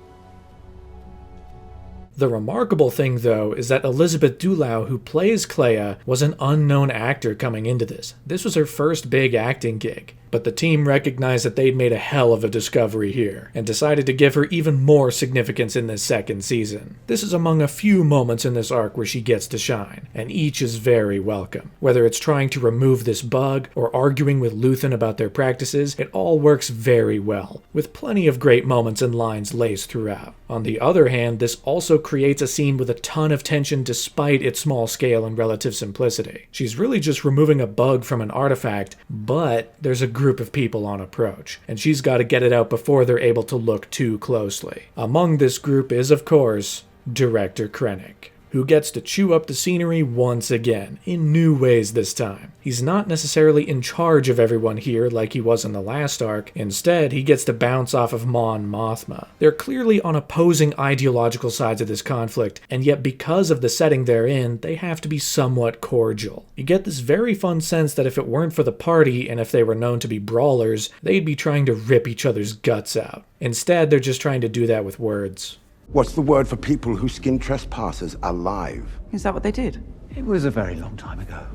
[SPEAKER 1] The remarkable thing, though, is that Elizabeth Dulau, who plays Clea, was an unknown actor coming into this. This was her first big acting gig. But the team recognized that they'd made a hell of a discovery here, and decided to give her even more significance in this second season. This is among a few moments in this arc where she gets to shine, and each is very welcome. Whether it's trying to remove this bug, or arguing with Luthen about their practices, it all works very well, with plenty of great moments and lines laced throughout. On the other hand, this also creates a scene with a ton of tension despite its small scale and relative simplicity. She's really just removing a bug from an artifact, but there's a group of people on approach, and she's got to get it out before they're able to look too closely. Among this group is, of course, Director Krennic, who gets to chew up the scenery once again, in new ways this time. He's not necessarily in charge of everyone here like he was in the last arc. Instead, he gets to bounce off of Mon Mothma. They're clearly on opposing ideological sides of this conflict, and yet because of the setting they're in, they have to be somewhat cordial. You get this very fun sense that if it weren't for the party, and if they were known to be brawlers, they'd be trying to rip each other's guts out. Instead, they're just trying to do that with words.
[SPEAKER 8] What's the word for people who skin trespassers alive?
[SPEAKER 12] Is that what they did?
[SPEAKER 7] It was a very long time ago.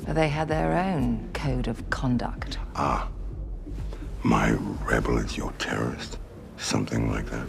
[SPEAKER 4] They had their own code of conduct.
[SPEAKER 8] Ah. My rebel is your terrorist. Something like that.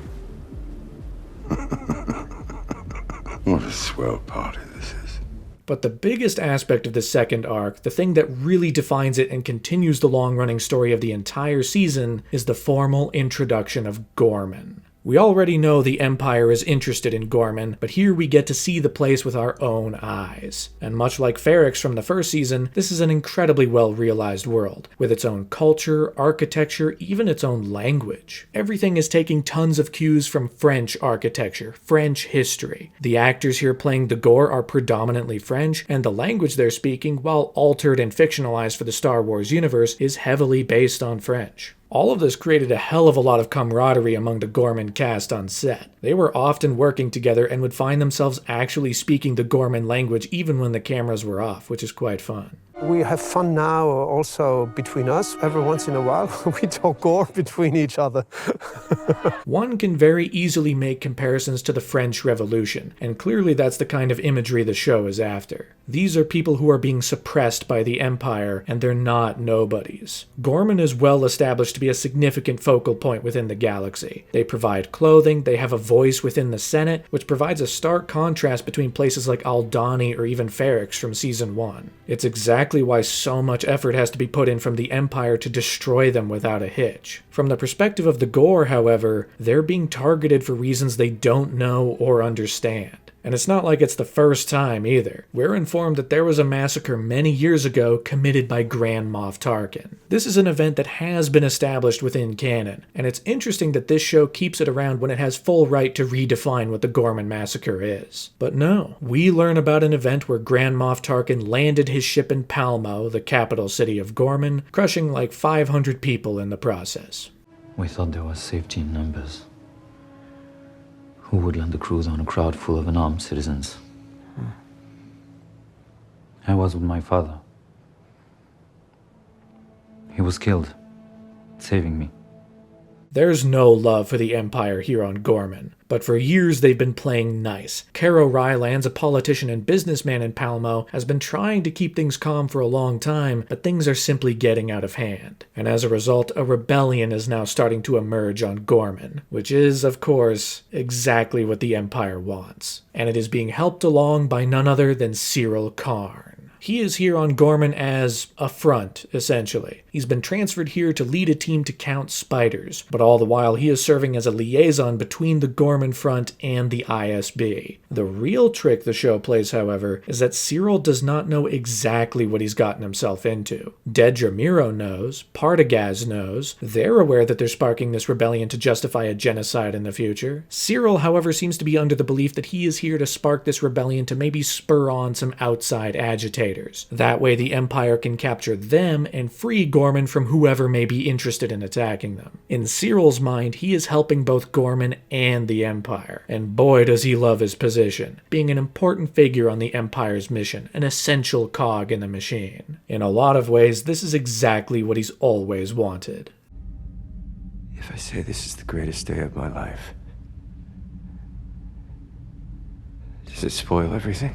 [SPEAKER 8] What a swell party this is.
[SPEAKER 1] But the biggest aspect of the second arc, the thing that really defines it and continues the long-running story of the entire season, is the formal introduction of Gorman. We already know the Empire is interested in Gorman, but here we get to see the place with our own eyes. And much like Ferrix from the first season, this is an incredibly well-realized world, with its own culture, architecture, even its own language. Everything is taking tons of cues from French architecture, French history. The actors here playing the Ghor are predominantly French, and the language they're speaking, while altered and fictionalized for the Star Wars universe, is heavily based on French. All of this created a hell of a lot of camaraderie among the Gorman cast on set. They were often working together and would find themselves actually speaking the Gorman language even when the cameras were off, which is quite fun.
[SPEAKER 12] We have fun now also between us. Every once in a while we talk Ghor between each other.
[SPEAKER 1] One can very easily make comparisons to the French Revolution, and clearly that's the kind of imagery the show is after. These are people who are being suppressed by the Empire, and they're not nobodies. Gorman is well established to be a significant focal point within the galaxy. They provide clothing, they have a voice within the Senate, which provides a stark contrast between places like Aldhani or even Ferrix from Season 1. It's exactly why so much effort has to be put in from the Empire to destroy them without a hitch. From the perspective of the Ghor, however, they're being targeted for reasons they don't know or understand. And it's not like it's the first time either. We're informed that there was a massacre many years ago committed by Grand Moff Tarkin. This is an event that has been established within canon, and it's interesting that this show keeps it around when it has full right to redefine what the Gorman Massacre is. But no, we learn about an event where Grand Moff Tarkin landed his ship in Palmo, the capital city of Gorman, crushing like 500 people in the process.
[SPEAKER 13] We thought there was safety in numbers. Who would land the cruise on a crowd full of unarmed citizens? I was with my father. He was killed, saving me.
[SPEAKER 1] There's no love for the Empire here on Gorman, but for years they've been playing nice. Caro Rylands, a politician and businessman in Palmo, has been trying to keep things calm for a long time, but things are simply getting out of hand. And as a result, a rebellion is now starting to emerge on Gorman, which is, of course, exactly what the Empire wants. And it is being helped along by none other than Syril Karn. He is here on Gorman as a front, essentially. He's been transferred here to lead a team to count spiders, but all the while he is serving as a liaison between the Gorman front and the ISB. The real trick the show plays, however, is that Syril does not know exactly what he's gotten himself into. Dedra Meero knows, Partagaz knows, they're aware that they're sparking this rebellion to justify a genocide in the future. Syril, however, seems to be under the belief that he is here to spark this rebellion to maybe spur on some outside agitators. That way the Empire can capture them and free Gorman from whoever may be interested in attacking them. In Cyril's mind, he is helping both Gorman and the Empire, and boy does he love his position, being an important figure on the Empire's mission, an essential cog in the machine. In a lot of ways, this is exactly what he's always wanted.
[SPEAKER 14] If I say this is the greatest day of my life, does it spoil everything?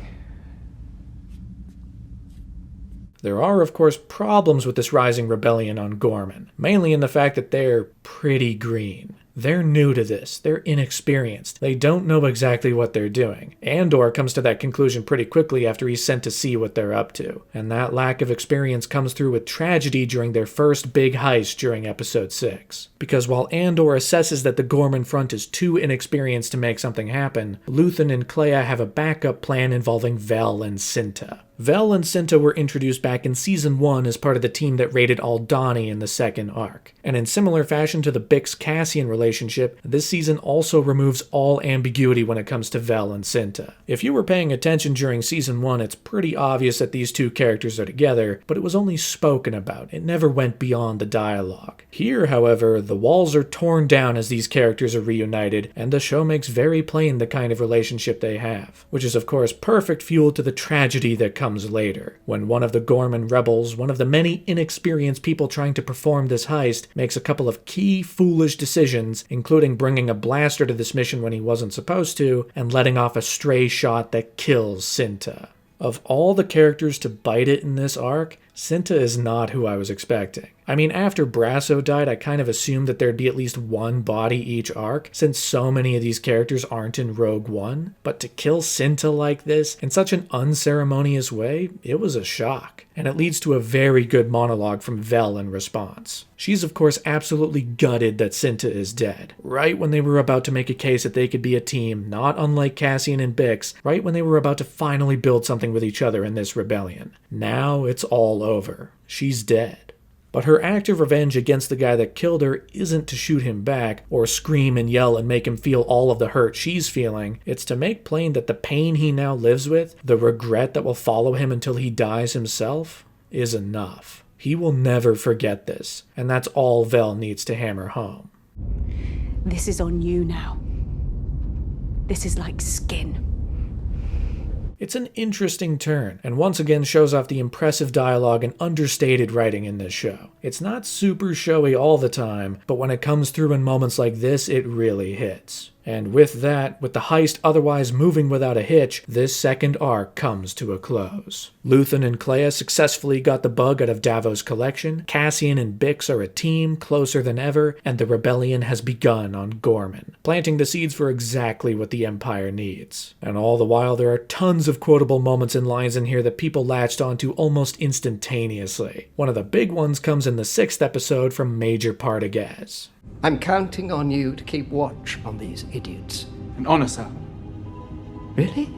[SPEAKER 1] There are, of course, problems with this rising rebellion on Gorman, mainly in the fact that they're pretty green. They're new to this, they're inexperienced, they don't know exactly what they're doing. Andor comes to that conclusion pretty quickly after he's sent to see what they're up to, and that lack of experience comes through with tragedy during their first big heist during Episode 6. Because while Andor assesses that the Gorman front is too inexperienced to make something happen, Luthen and Clea have a backup plan involving Vel and Cinta. Vel and Cinta were introduced back in Season 1 as part of the team that raided Aldhani in the second arc. And in similar fashion to the Bix-Cassian relationship, this season also removes all ambiguity when it comes to Vel and Cinta. If you were paying attention during Season 1, it's pretty obvious that these two characters are together, but it was only spoken about. It never went beyond the dialogue. Here, however, the walls are torn down as these characters are reunited, and the show makes very plain the kind of relationship they have, which is of course perfect fuel to the tragedy that comes later, when one of the Gorman rebels, one of the many inexperienced people trying to perform this heist, makes a couple of key foolish decisions, including bringing a blaster to this mission when he wasn't supposed to, and letting off a stray shot that kills Cinta. Of all the characters to bite it in this arc, Cinta is not who I was expecting. I mean, after Brasso died, I kind of assumed that there'd be at least one body each arc, since so many of these characters aren't in Rogue One. But to kill Cinta like this, in such an unceremonious way, it was a shock. And it leads to a very good monologue from Vel in response. She's of course absolutely gutted that Cinta is dead. Right when they were about to make a case that they could be a team, not unlike Cassian and Bix, right when they were about to finally build something with each other in this rebellion. Now it's all over. She's dead. But her act of revenge against the guy that killed her isn't to shoot him back, or scream and yell and make him feel all of the hurt she's feeling. It's to make plain that the pain he now lives with, the regret that will follow him until he dies himself, is enough. He will never forget this, and that's all Vel needs to hammer home.
[SPEAKER 6] This is on you now. This is like skin.
[SPEAKER 1] It's an interesting turn, and once again shows off the impressive dialogue and understated writing in this show. It's not super showy all the time, but when it comes through in moments like this, it really hits. And with that, with the heist otherwise moving without a hitch, this second arc comes to a close. Luthen and Clea successfully got the bug out of Davos' collection, Cassian and Bix are a team closer than ever, and the rebellion has begun on Gorman, planting the seeds for exactly what the Empire needs. And all the while, there are tons of quotable moments and lines in here that people latched onto almost instantaneously. One of the big ones comes in the 6th episode from Major Partagaz.
[SPEAKER 15] I'm counting on you to keep watch on these idiots.
[SPEAKER 16] An honor, sir.
[SPEAKER 15] Really?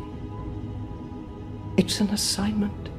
[SPEAKER 15] It's an assignment.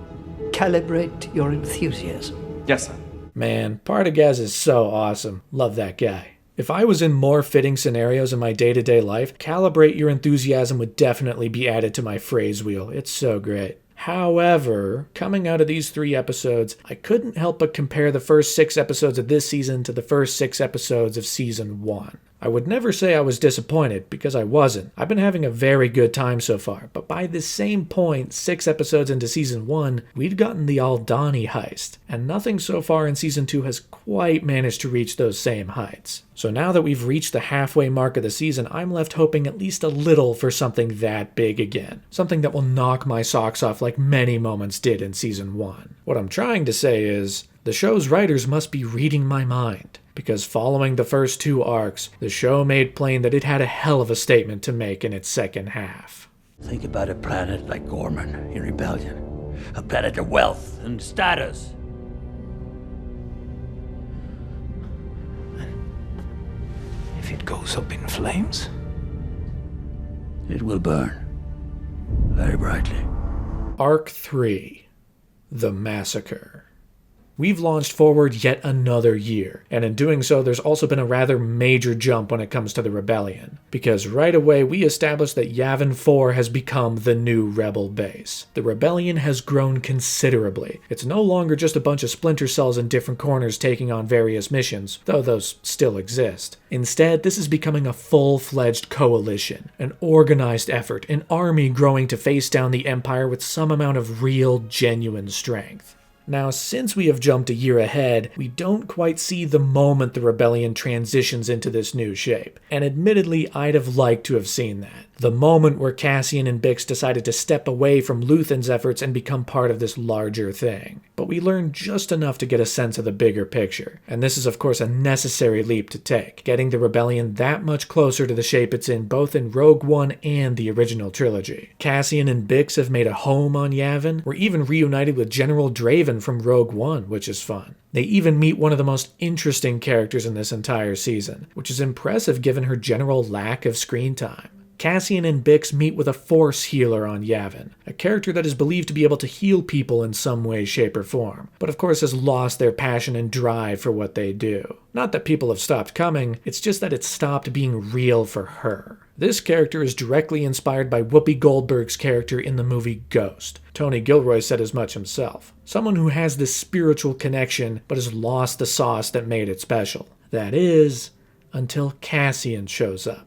[SPEAKER 15] Calibrate your enthusiasm.
[SPEAKER 16] Yes, sir.
[SPEAKER 1] Man, Partagaz is so awesome. Love that guy. If I was in more fitting scenarios in my day-to-day life, calibrate your enthusiasm would definitely be added to my phrase wheel. It's so great. However, coming out of these 3 episodes, I couldn't help but compare the first 6 episodes of this season to the first 6 episodes of season 1. I would never say I was disappointed, because I wasn't. I've been having a very good time so far, but by this same point, 6 episodes into season 1, we'd gotten the Aldhani heist, and nothing so far in season 2 has quite managed to reach those same heights. So now that we've reached the halfway mark of the season, I'm left hoping at least a little for something that big again. Something that will knock my socks off like many moments did in season 1. What I'm trying to say is, the show's writers must be reading my mind. Because following the first 2 arcs, the show made plain that it had a hell of a statement to make in its second half.
[SPEAKER 17] Think about a planet like Gorman in Rebellion. A planet of wealth and status.
[SPEAKER 14] If it goes up in flames,
[SPEAKER 17] it will burn very brightly.
[SPEAKER 1] Arc 3. The Massacre. We've launched forward yet another year, and in doing so there's also been a rather major jump when it comes to the rebellion, because right away we established that Yavin 4 has become the new rebel base. The rebellion has grown considerably. It's no longer just a bunch of splinter cells in different corners taking on various missions, though those still exist. Instead, this is becoming a full-fledged coalition, an organized effort, an army growing to face down the Empire with some amount of real, genuine strength. Now, since we have jumped a year ahead, we don't quite see the moment the rebellion transitions into this new shape. And admittedly, I'd have liked to have seen that. The moment where Cassian and Bix decided to step away from Luthen's efforts and become part of this larger thing. But we learned just enough to get a sense of the bigger picture. And this is of course a necessary leap to take, getting the rebellion that much closer to the shape it's in both in Rogue One and the original trilogy. Cassian and Bix have made a home on Yavin. We're even reunited with General Draven from Rogue One, which is fun. They even meet one of the most interesting characters in this entire season, which is impressive given her general lack of screen time. Cassian and Bix meet with a Force healer on Yavin, a character that is believed to be able to heal people in some way, shape, or form, but of course has lost their passion and drive for what they do. Not that people have stopped coming, it's just that it's stopped being real for her. This character is directly inspired by Whoopi Goldberg's character in the movie Ghost. Tony Gilroy said as much himself. Someone who has this spiritual connection, but has lost the sauce that made it special. That is, until Cassian shows up.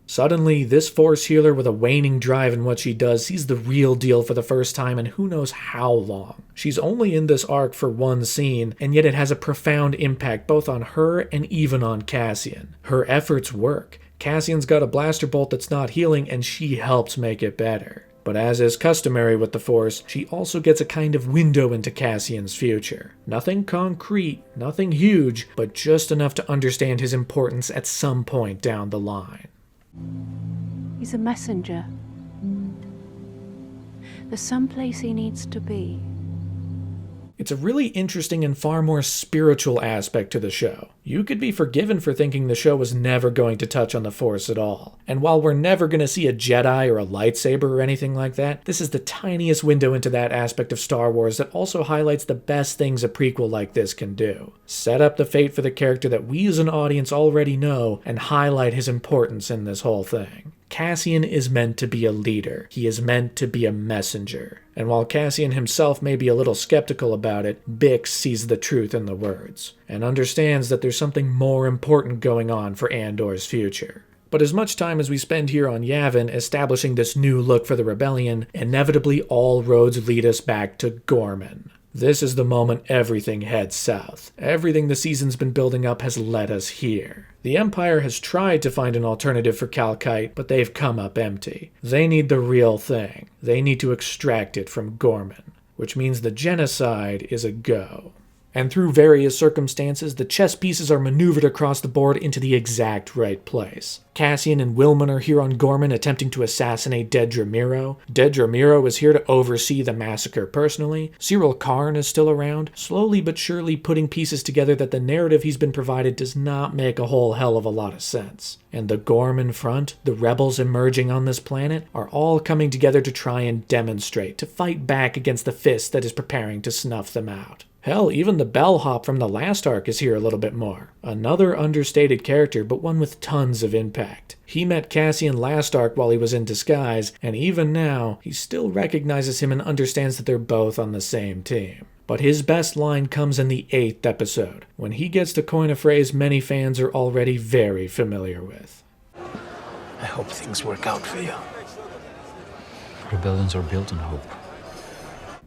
[SPEAKER 1] Suddenly, this Force healer with a waning drive in what she does sees the real deal for the first time in who knows how long. She's only in this arc for one scene, and yet it has a profound impact both on her and even on Cassian. Her efforts work. Cassian's got a blaster bolt that's not healing, and she helps make it better. But as is customary with the Force, she also gets a kind of window into Cassian's future. Nothing concrete, nothing huge, but just enough to understand his importance at some point down the line.
[SPEAKER 6] He's a messenger. There's some place he needs to be.
[SPEAKER 1] It's a really interesting and far more spiritual aspect to the show. You could be forgiven for thinking the show was never going to touch on the Force at all. And while we're never going to see a Jedi or a lightsaber or anything like that, this is the tiniest window into that aspect of Star Wars that also highlights the best things a prequel like this can do. Set up the fate for the character that we as an audience already know, and highlight his importance in this whole thing. Cassian is meant to be a leader. He is meant to be a messenger. And while Cassian himself may be a little skeptical about it, Bix sees the truth in the words, and understands that there's something more important going on for Andor's future. But as much time as we spend here on Yavin establishing this new look for the rebellion, inevitably all roads lead us back to Gorman. This is the moment everything heads south. Everything the season's been building up has led us here. The Empire has tried to find an alternative for Calcite, but they've come up empty. They need the real thing. They need to extract it from Gorman, which means the genocide is a go. And through various circumstances, the chess pieces are maneuvered across the board into the exact right place. Cassian and Wilman are here on Gorman attempting to assassinate Dedra Meero. Dedra Meero is here to oversee the massacre personally. Cyril Karn is still around, slowly but surely putting pieces together that the narrative he's been provided does not make a whole hell of a lot of sense. And the Gorman front, the rebels emerging on this planet, are all coming together to try and demonstrate, to fight back against the fist that is preparing to snuff them out. Hell, even the bellhop from the last arc is here a little bit more. Another understated character, but one with tons of impact. He met Cassian last arc while he was in disguise, and even now, he still recognizes him and understands that they're both on the same team. But his best line comes in the 8th episode, when he gets to coin a phrase many fans are already very familiar with.
[SPEAKER 16] I hope things work out for you.
[SPEAKER 13] Rebellions are built on hope.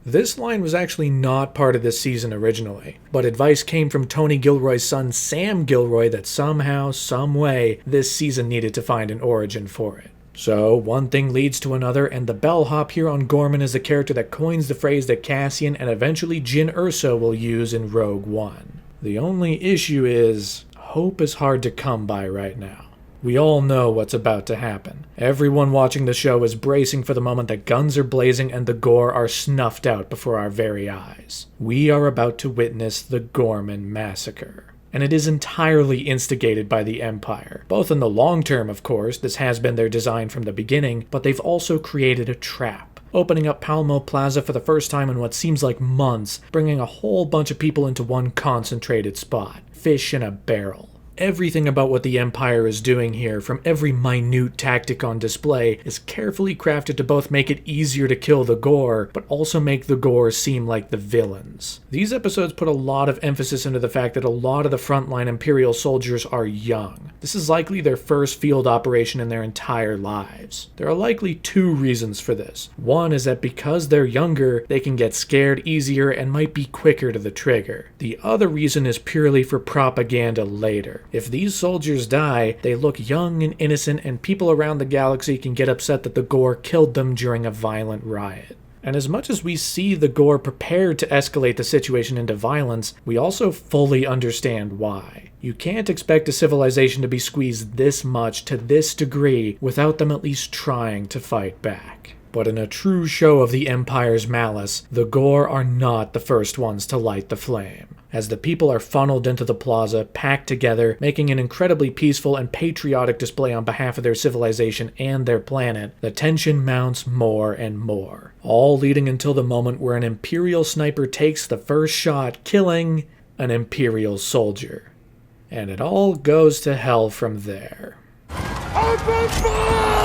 [SPEAKER 1] This line was actually not part of this season originally, but advice came from Tony Gilroy's son Sam Gilroy that somehow, some way, this season needed to find an origin for it. So, one thing leads to another, and the bellhop here on Gorman is the character that coins the phrase that Cassian and eventually Jyn Erso will use in Rogue One. The only issue is, hope is hard to come by right now. We all know what's about to happen. Everyone watching the show is bracing for the moment that guns are blazing and the Ghor are snuffed out before our very eyes. We are about to witness the Gorman Massacre. And it is entirely instigated by the Empire. Both in the long term, of course, this has been their design from the beginning, but they've also created a trap, opening up Palmo Plaza for the first time in what seems like months, bringing a whole bunch of people into one concentrated spot. Fish in a barrel. Everything about what the Empire is doing here, from every minute tactic on display, is carefully crafted to both make it easier to kill the Ghor, but also make the Ghor seem like the villains. These episodes put a lot of emphasis into the fact that a lot of the frontline Imperial soldiers are young. This is likely their first field operation in their entire lives. There are likely two reasons for this. One is that because they're younger, they can get scared easier and might be quicker to the trigger. The other reason is purely for propaganda later. If these soldiers die, they look young and innocent, and people around the galaxy can get upset that the Ghor killed them during a violent riot. And as much as we see the Ghor prepared to escalate the situation into violence, we also fully understand why. You can't expect a civilization to be squeezed this much to this degree without them at least trying to fight back. But in a true show of the Empire's malice, the Ghor are not the first ones to light the flame. As the people are funneled into the plaza, packed together, making an incredibly peaceful and patriotic display on behalf of their civilization and their planet, the tension mounts more and more, all leading until the moment where an Imperial sniper takes the first shot, killing an Imperial soldier. And it all goes to hell from there.
[SPEAKER 10] Open fire!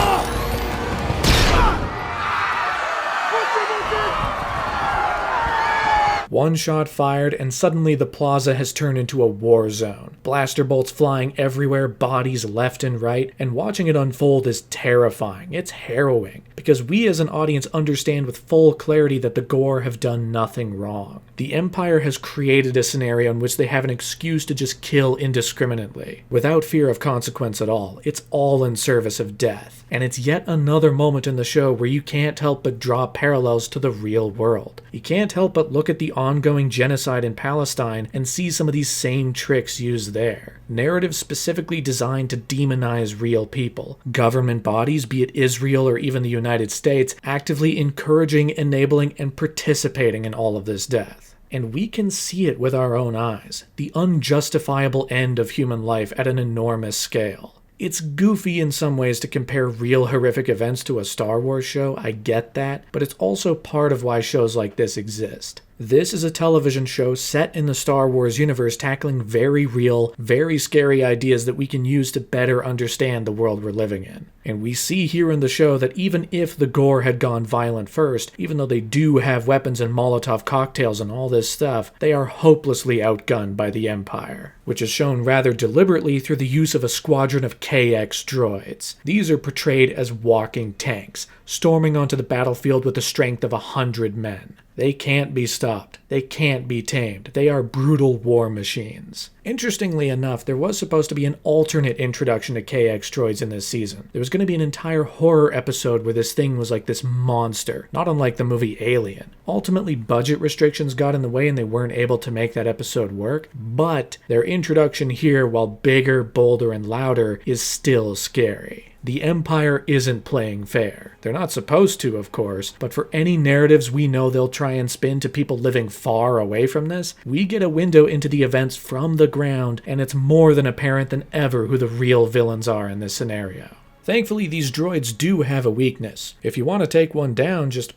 [SPEAKER 1] One shot fired, and suddenly the plaza has turned into a war zone. Blaster bolts flying everywhere, bodies left and right, and watching it unfold is terrifying. It's harrowing, because we as an audience understand with full clarity that the Ghor have done nothing wrong. The Empire has created a scenario in which they have an excuse to just kill indiscriminately, without fear of consequence at all. It's all in service of death. And it's yet another moment in the show where you can't help but draw parallels to the real world. You can't help but look at the ongoing genocide in Palestine and see some of these same tricks used there. Narratives specifically designed to demonize real people. Government bodies, be it Israel or even the United States, actively encouraging, enabling, and participating in all of this death. And we can see it with our own eyes, the unjustifiable end of human life at an enormous scale. It's goofy in some ways to compare real horrific events to a Star Wars show, I get that, but it's also part of why shows like this exist. This is a television show set in the Star Wars universe tackling very real, very scary ideas that we can use to better understand the world we're living in. And we see here in the show that even if the Ghor had gone violent first, even though they do have weapons and Molotov cocktails and all this stuff, they are hopelessly outgunned by the Empire, which is shown rather deliberately through the use of a squadron of KX droids. These are portrayed as walking tanks, storming onto the battlefield with the strength of 100 men. They can't be stopped. They can't be tamed. They are brutal war machines. Interestingly enough, there was supposed to be an alternate introduction to KX droids in this season. There was going to be an entire horror episode where this thing was like this monster, not unlike the movie Alien. Ultimately, budget restrictions got in the way and they weren't able to make that episode work, but their introduction here, while bigger, bolder, and louder, is still scary. The Empire isn't playing fair. They're not supposed to, of course, but for any narratives we know they'll try and spin to people living far away from this, we get a window into the events from the ground, and it's more than apparent than ever who the real villains are in this scenario. Thankfully, these droids do have a weakness. If you want to take one down, just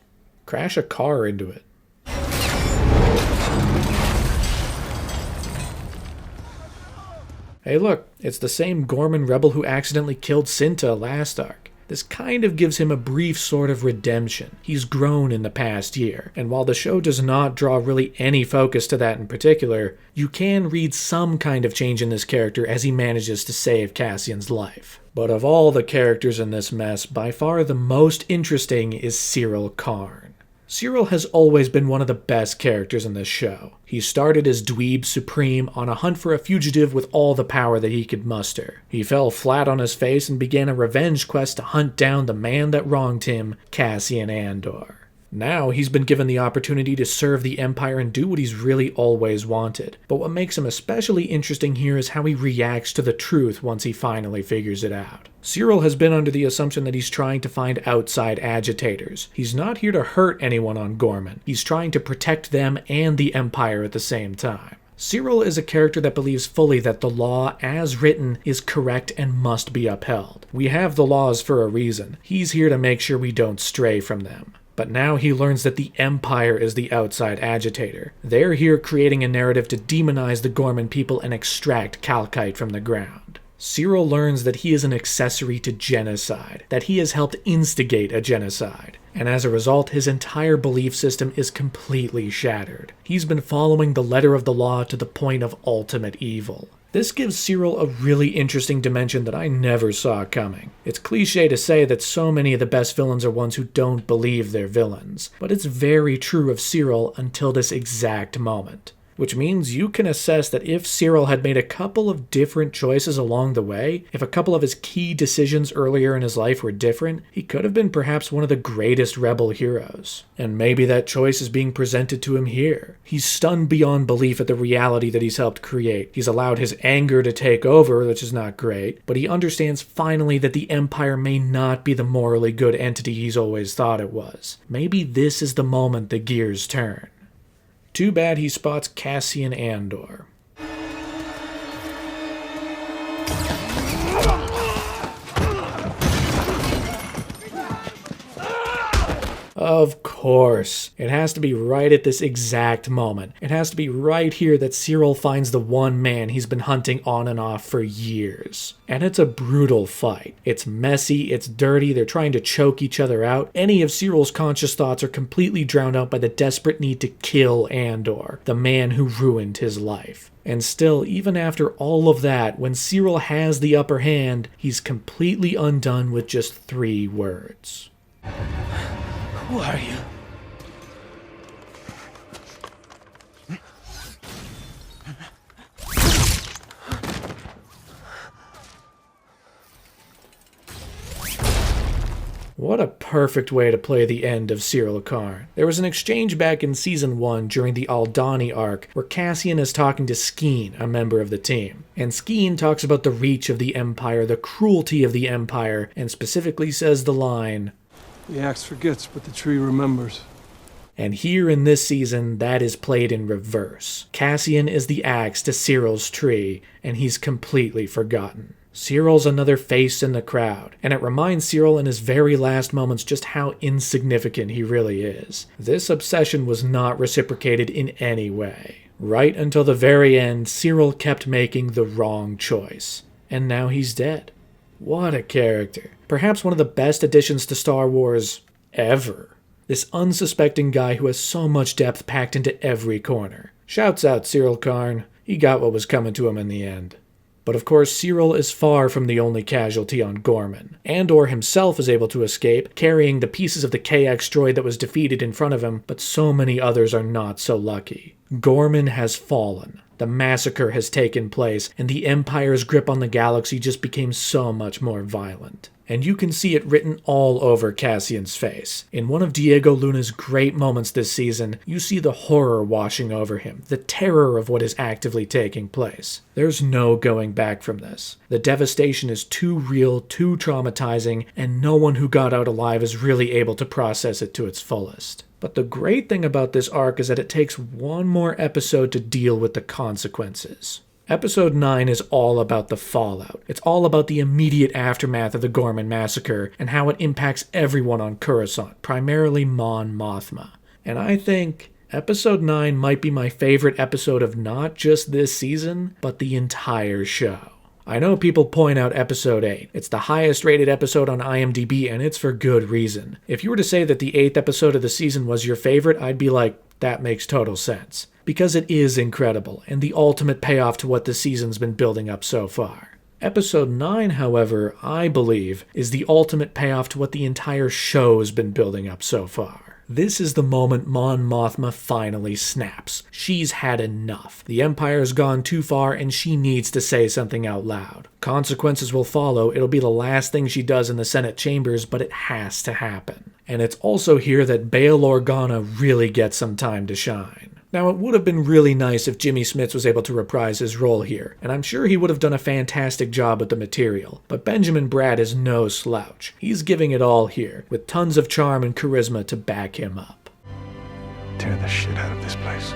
[SPEAKER 1] crash a car into it. Hey look, it's the same Gorman rebel who accidentally killed Cinta last arc. This kind of gives him a brief sort of redemption. He's grown in the past year, and while the show does not draw really any focus to that in particular, you can read some kind of change in this character as he manages to save Cassian's life. But of all the characters in this mess, by far the most interesting is Cyril Karn. Cyril has always been one of the best characters in this show. He started as Dweeb Supreme on a hunt for a fugitive with all the power that he could muster. He fell flat on his face and began a revenge quest to hunt down the man that wronged him, Cassian Andor. Now he's been given the opportunity to serve the Empire and do what he's really always wanted. But what makes him especially interesting here is how he reacts to the truth once he finally figures it out. Cyril has been under the assumption that he's trying to find outside agitators. He's not here to hurt anyone on Gorman. He's trying to protect them and the Empire at the same time. Cyril is a character that believes fully that the law, as written, is correct and must be upheld. We have the laws for a reason. He's here to make sure we don't stray from them. But now he learns that the Empire is the outside agitator. They're here creating a narrative to demonize the Gorman people and extract Calcite from the ground. Cyril learns that he is an accessory to genocide, that he has helped instigate a genocide, and as a result, his entire belief system is completely shattered. He's been following the letter of the law to the point of ultimate evil. This gives Cyril a really interesting dimension that I never saw coming. It's cliche to say that so many of the best villains are ones who don't believe they're villains, but it's very true of Cyril until this exact moment. Which means you can assess that if Cyril had made a couple of different choices along the way, if a couple of his key decisions earlier in his life were different, he could have been perhaps one of the greatest rebel heroes. And maybe that choice is being presented to him here. He's stunned beyond belief at the reality that he's helped create. He's allowed his anger to take over, which is not great, but he understands finally that the Empire may not be the morally good entity he's always thought it was. Maybe this is the moment the gears turn. Too bad he spots Cassian Andor. Of course. It has to be right at this exact moment. It has to be right here that Cyril finds the one man he's been hunting on and off for years. And it's a brutal fight. It's messy, it's dirty, they're trying to choke each other out. Any of Cyril's conscious thoughts are completely drowned out by the desperate need to kill Andor, the man who ruined his life. And still, even after all of that, when Cyril has the upper hand, he's completely undone with just 3 words.
[SPEAKER 16] Who are you?
[SPEAKER 1] What a perfect way to play the end of Cyril Karn. There was an exchange back in Season 1 during the Aldani arc where Cassian is talking to Skeen, a member of the team. And Skeen talks about the reach of the Empire, the cruelty of the Empire, and specifically says the line,
[SPEAKER 10] "The axe forgets, but the tree remembers."
[SPEAKER 1] And here in this season, that is played in reverse. Cassian is the axe to Cyril's tree, and he's completely forgotten. Cyril's another face in the crowd, and it reminds Cyril in his very last moments just how insignificant he really is. This obsession was not reciprocated in any way. Right until the very end, Cyril kept making the wrong choice. And now he's dead. What a character. Perhaps one of the best additions to Star Wars ever. This unsuspecting guy who has so much depth packed into every corner. Shouts out Cyril Karn. He got what was coming to him in the end. But of course, Cyril is far from the only casualty on Gorman. Andor himself is able to escape, carrying the pieces of the KX droid that was defeated in front of him, but so many others are not so lucky. Gorman has fallen. The massacre has taken place, and the Empire's grip on the galaxy just became so much more violent. And you can see it written all over Cassian's face. In one of Diego Luna's great moments this season, you see the horror washing over him, the terror of what is actively taking place. There's no going back from this. The devastation is too real, too traumatizing, and no one who got out alive is really able to process it to its fullest. But the great thing about this arc is that it takes one more episode to deal with the consequences. Episode 9 is all about the fallout. It's all about the immediate aftermath of the Gorman Massacre and how it impacts everyone on Coruscant, primarily Mon Mothma. And I think Episode 9 might be my favorite episode of not just this season, but the entire show. I know people point out Episode 8. It's the highest rated episode on IMDb, and it's for good reason. If you were to say that the 8th episode of the season was your favorite, I'd be like, that makes total sense. Because it is incredible, and the ultimate payoff to what the season's been building up so far. Episode 9, however, I believe, is the ultimate payoff to what the entire show's been building up so far. This is the moment Mon Mothma finally snaps. She's had enough. The Empire's gone too far, and she needs to say something out loud. Consequences will follow. It'll be the last thing she does in the Senate chambers, but it has to happen. And it's also here that Bail Organa really gets some time to shine. Now, it would have been really nice if Jimmy Smits was able to reprise his role here, and I'm sure he would have done a fantastic job with the material, but Benjamin Bratt is no slouch. He's giving it all here, with tons of charm and charisma to back him up.
[SPEAKER 10] Tear the shit out of this place.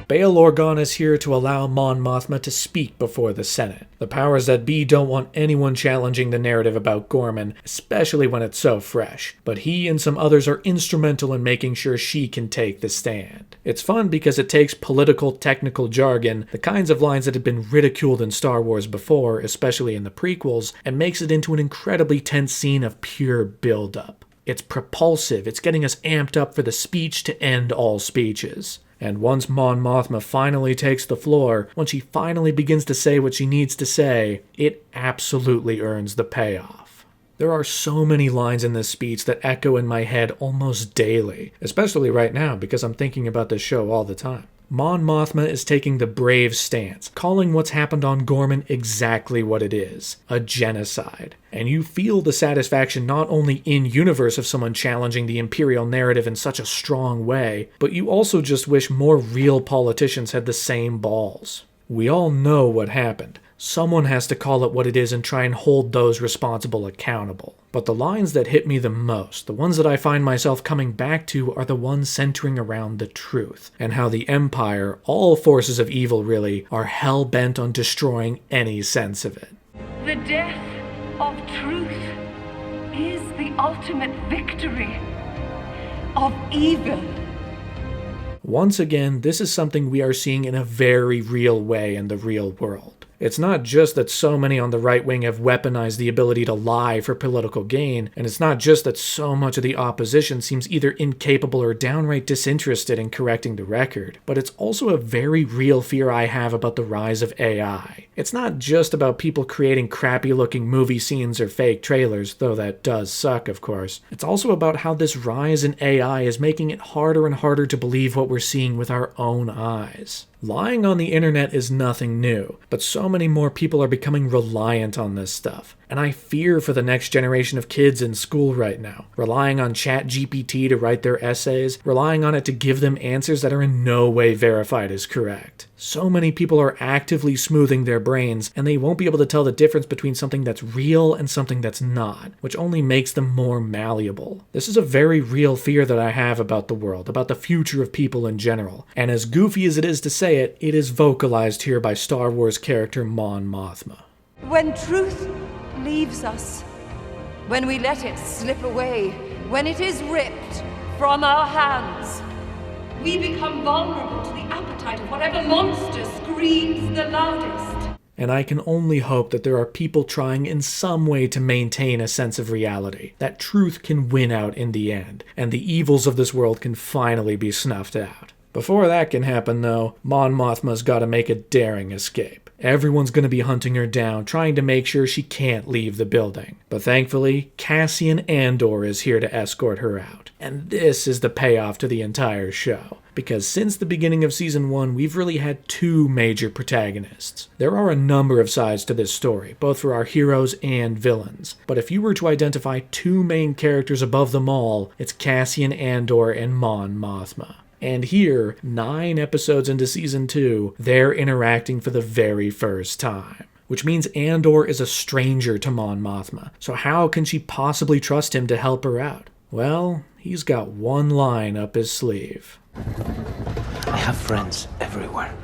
[SPEAKER 1] Bail Organa is here to allow Mon Mothma to speak before the Senate. The powers that be don't want anyone challenging the narrative about Gorman, especially when it's so fresh, but he and some others are instrumental in making sure she can take the stand. It's fun because it takes political, technical jargon, the kinds of lines that had been ridiculed in Star Wars before, especially in the prequels, and makes it into an incredibly tense scene of pure build-up. It's propulsive, it's getting us amped up for the speech to end all speeches. And once Mon Mothma finally takes the floor, when she finally begins to say what she needs to say, it absolutely earns the payoff. There are so many lines in this speech that echo in my head almost daily, especially right now because I'm thinking about this show all the time. Mon Mothma is taking the brave stance, calling what's happened on Gorman exactly what it is, a genocide. And you feel the satisfaction not only in-universe of someone challenging the Imperial narrative in such a strong way, but you also just wish more real politicians had the same balls. We all know what happened. Someone has to call it what it is and try and hold those responsible accountable. But the lines that hit me the most, the ones that I find myself coming back to, are the ones centering around the truth, and how the Empire, all forces of evil really, are hell-bent on destroying any sense of it.
[SPEAKER 18] The death of truth is the ultimate victory of evil.
[SPEAKER 1] Once again, this is something we are seeing in a very real way in the real world. It's not just that so many on the right wing have weaponized the ability to lie for political gain, and it's not just that so much of the opposition seems either incapable or downright disinterested in correcting the record, but it's also a very real fear I have about the rise of AI. It's not just about people creating crappy-looking movie scenes or fake trailers, though that does suck, of course. It's also about how this rise in AI is making it harder and harder to believe what we're seeing with our own eyes. Lying on the internet is nothing new, but so many more people are becoming reliant on this stuff. And I fear for the next generation of kids in school right now, relying on ChatGPT to write their essays, relying on it to give them answers that are in no way verified as correct. So many people are actively smoothing their brains, and they won't be able to tell the difference between something that's real and something that's not, which only makes them more malleable. This is a very real fear that I have about the world, about the future of people in general, and as goofy as it is to say it, it is vocalized here by Star Wars character Mon Mothma.
[SPEAKER 18] When truth leaves us, when we let it slip away, when it is ripped from our hands, we become vulnerable to the appetite of whatever monster screams the loudest.
[SPEAKER 1] And I can only hope that there are people trying in some way to maintain a sense of reality, that truth can win out in the end, and the evils of this world can finally be snuffed out. Before that can happen, though, Mon Mothma's gotta make a daring escape. Everyone's gonna be hunting her down, trying to make sure she can't leave the building. But thankfully, Cassian Andor is here to escort her out. And this is the payoff to the entire show. Because since the beginning of Season 1, we've really had two major protagonists. There are a number of sides to this story, both for our heroes and villains. But if you were to identify two main characters above them all, it's Cassian Andor and Mon Mothma. And here, 9 episodes into Season 2, they're interacting for the very first time. Which means Andor is a stranger to Mon Mothma, so how can she possibly trust him to help her out? Well, he's got one line up his sleeve.
[SPEAKER 16] I have friends everywhere.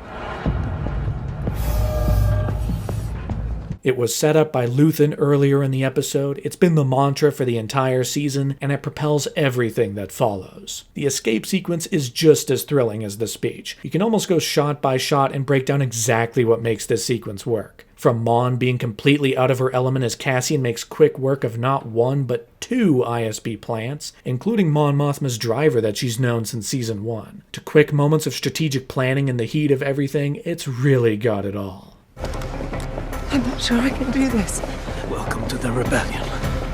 [SPEAKER 1] It was set up by Luthen earlier in the episode, it's been the mantra for the entire season, and it propels everything that follows. The escape sequence is just as thrilling as the speech. You can almost go shot by shot and break down exactly what makes this sequence work. From Mon being completely out of her element as Cassian makes quick work of not one but 2 ISB plants, including Mon Mothma's driver that she's known since Season 1, to quick moments of strategic planning in the heat of everything, it's really got it all.
[SPEAKER 5] I'm not sure I can do this.
[SPEAKER 16] Welcome to the rebellion.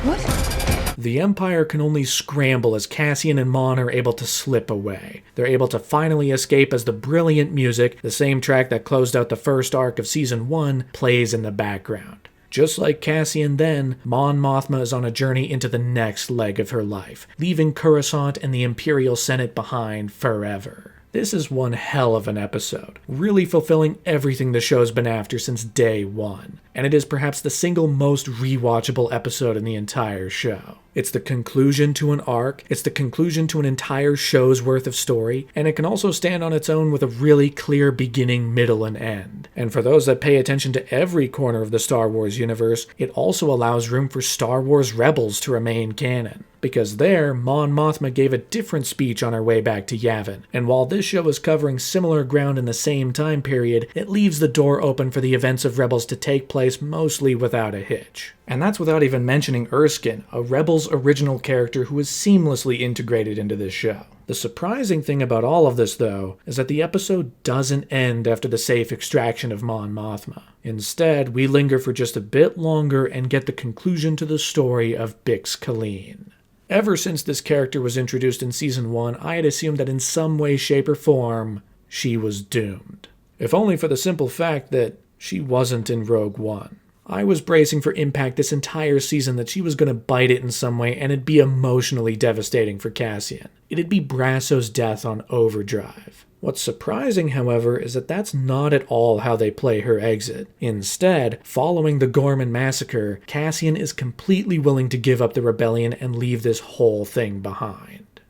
[SPEAKER 5] What?
[SPEAKER 1] The Empire can only scramble as Cassian and Mon are able to slip away. They're able to finally escape as the brilliant music, the same track that closed out the first arc of Season 1, plays in the background. Just like Cassian then, Mon Mothma is on a journey into the next leg of her life, leaving Coruscant and the Imperial Senate behind forever. This is one hell of an episode, really fulfilling everything the show's been after since day one, and it is perhaps the single most rewatchable episode in the entire show. It's the conclusion to an arc, it's the conclusion to an entire show's worth of story, and it can also stand on its own with a really clear beginning, middle, and end. And for those that pay attention to every corner of the Star Wars universe, it also allows room for Star Wars Rebels to remain canon. Because there, Mon Mothma gave a different speech on her way back to Yavin, and while this show is covering similar ground in the same time period, it leaves the door open for the events of Rebels to take place mostly without a hitch. And that's without even mentioning Erskine, a Rebels original character who is seamlessly integrated into this show. The surprising thing about all of this, though, is that the episode doesn't end after the safe extraction of Mon Mothma. Instead, we linger for just a bit longer and get the conclusion to the story of Bix Caleen. Ever since this character was introduced in Season 1, I had assumed that in some way, shape, or form, she was doomed. If only for the simple fact that she wasn't in Rogue One. I was bracing for impact this entire season that she was going to bite it in some way and it'd be emotionally devastating for Cassian. It'd be Brasso's death on overdrive. What's surprising, however, is that that's not at all how they play her exit. Instead, following the Ghor massacre, Cassian is completely willing to give up the rebellion and leave this whole thing behind.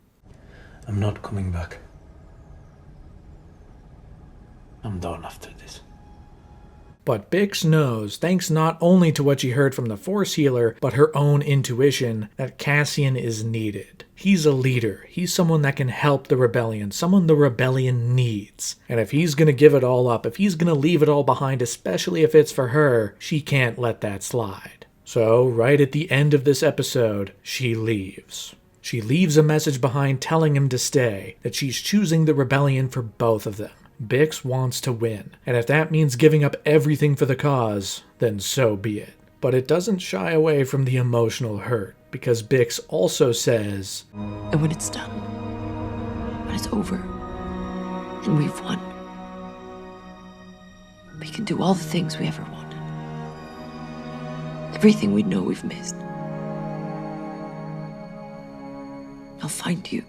[SPEAKER 16] I'm not coming back. I'm done after this.
[SPEAKER 1] But Bix knows, thanks not only to what she heard from the Force healer, but her own intuition, that Cassian is needed. He's a leader. He's someone that can help the rebellion, someone the rebellion needs. And if he's gonna give it all up, if he's gonna leave it all behind, especially if it's for her, she can't let that slide. So, right at the end of this episode, she leaves. She leaves a message behind telling him to stay, that she's choosing the rebellion for both of them. Bix wants to win, and if that means giving up everything for the cause, then so be it. But it doesn't shy away from the emotional hurt, because Bix also says,
[SPEAKER 11] "And when it's done, when it's over, and we've won,
[SPEAKER 19] We can do all the things we ever wanted. Everything we know we've missed. I'll find you.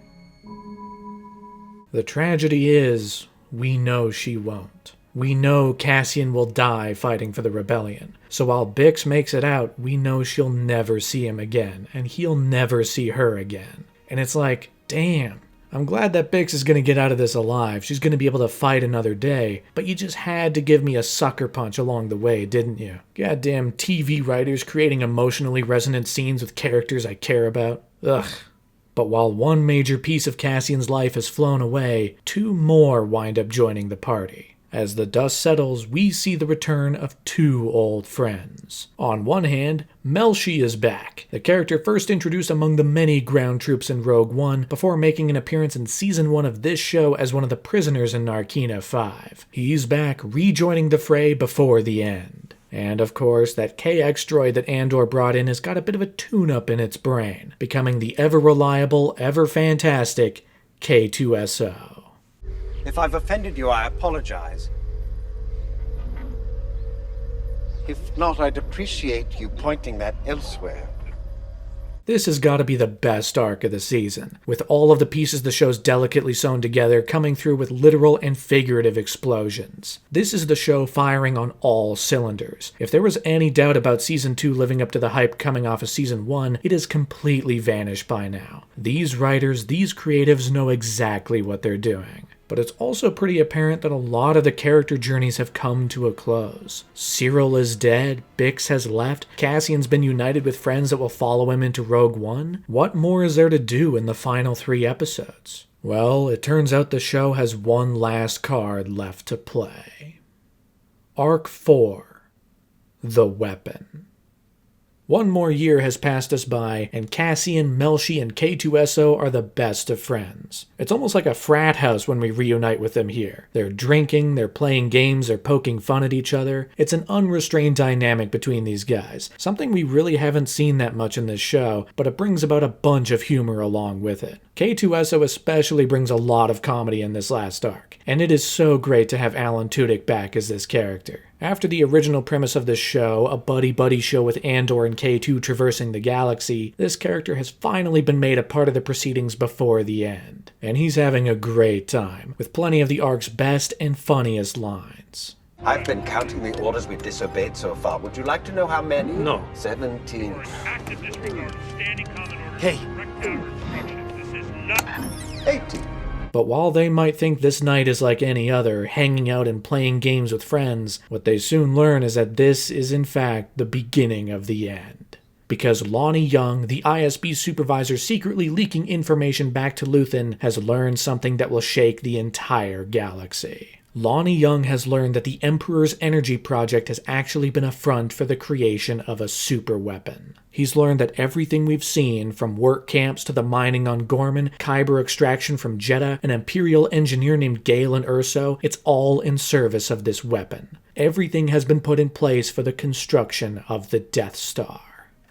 [SPEAKER 1] The tragedy is, we know she won't. We know Cassian will die fighting for the rebellion. So while Bix makes it out, we know she'll never see him again, and he'll never see her again. And it's like, damn. I'm glad that Bix is going to get out of this alive. She's going to be able to fight another day, but you just had to give me a sucker punch along the way, didn't you? Goddamn TV writers creating emotionally resonant scenes with characters I care about. Ugh. But while one major piece of Cassian's life has flown away, two more wind up joining the party. As the dust settles, we see the return of two old friends. On one hand, Melshi is back, the character first introduced among the many ground troops in Rogue One before making an appearance in Season 1 of this show as one of the prisoners in Narkina 5. He's back, rejoining the fray before the end. And of course, that KX droid that Andor brought in has got a bit of a tune-up in its brain, becoming the ever-reliable, ever-fantastic K2SO.
[SPEAKER 20] If I've offended you, I apologize. If not, I'd appreciate you pointing that elsewhere.
[SPEAKER 1] This has got to be the best arc of the season, with all of the pieces the show's delicately sewn together coming through with literal and figurative explosions. This is the show firing on all cylinders. If there was any doubt about Season 2 living up to the hype coming off of Season 1, it has completely vanished by now. These writers, these creatives know exactly what they're doing. But it's also pretty apparent that a lot of the character journeys have come to a close. Cyril is dead, Bix has left, Cassian's been united with friends that will follow him into Rogue One. What more is there to do in the final 3 episodes? Well, it turns out the show has one last card left to play. Arc 4. The Weapon. One more year has passed us by, and Cassian, Melshi, and K2SO are the best of friends. It's almost like a frat house when we reunite with them here. They're drinking, they're playing games, they're poking fun at each other. It's an unrestrained dynamic between these guys, something we really haven't seen that much in this show, but it brings about a bunch of humor along with it. K2SO especially brings a lot of comedy in this last arc, and it is so great to have Alan Tudyk back as this character. After the original premise of this show, a buddy-buddy show with Andor and K2 traversing the galaxy, this character has finally been made a part of the proceedings before the end. And he's having a great time, with plenty of the arc's best and funniest lines.
[SPEAKER 20] I've been counting the orders we've disobeyed so far. Would you like to know how many?
[SPEAKER 16] No.
[SPEAKER 20] 17.
[SPEAKER 16] Hey.
[SPEAKER 20] 18.
[SPEAKER 1] But while they might think this night is like any other, hanging out and playing games with friends, what they soon learn is that this is in fact the beginning of the end. Because Lonnie Young, the ISB supervisor secretly leaking information back to Luthen, has learned something that will shake the entire galaxy. Lonnie Young has learned that the Emperor's energy project has actually been a front for the creation of a superweapon. He's learned that everything we've seen, from work camps to the mining on Gorman, Kyber extraction from Jedha, an Imperial engineer named Galen Erso, it's all in service of this weapon. Everything has been put in place for the construction of the Death Star.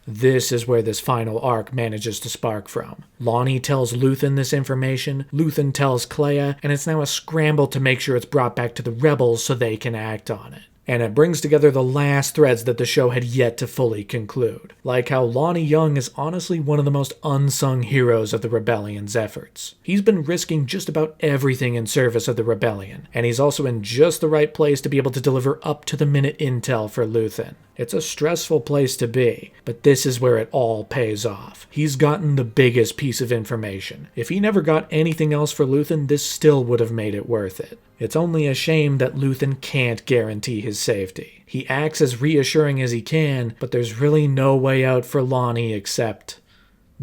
[SPEAKER 1] This is where this final arc manages to spark from. Lonnie tells Luthen this information, Luthen tells Clea, and it's now a scramble to make sure it's brought back to the rebels so they can act on it. And it brings together the last threads that the show had yet to fully conclude. Like how Lonnie Young is honestly one of the most unsung heroes of the rebellion's efforts. He's been risking just about everything in service of the rebellion, and he's also in just the right place to be able to deliver up-to-the-minute intel for Luthen. It's a stressful place to be, but this is where it all pays off. He's gotten the biggest piece of information. If he never got anything else for Luthen, this still would have made it worth it. It's only a shame that Luthen can't guarantee his safety. He acts as reassuring as he can, but there's really no way out for Lonnie except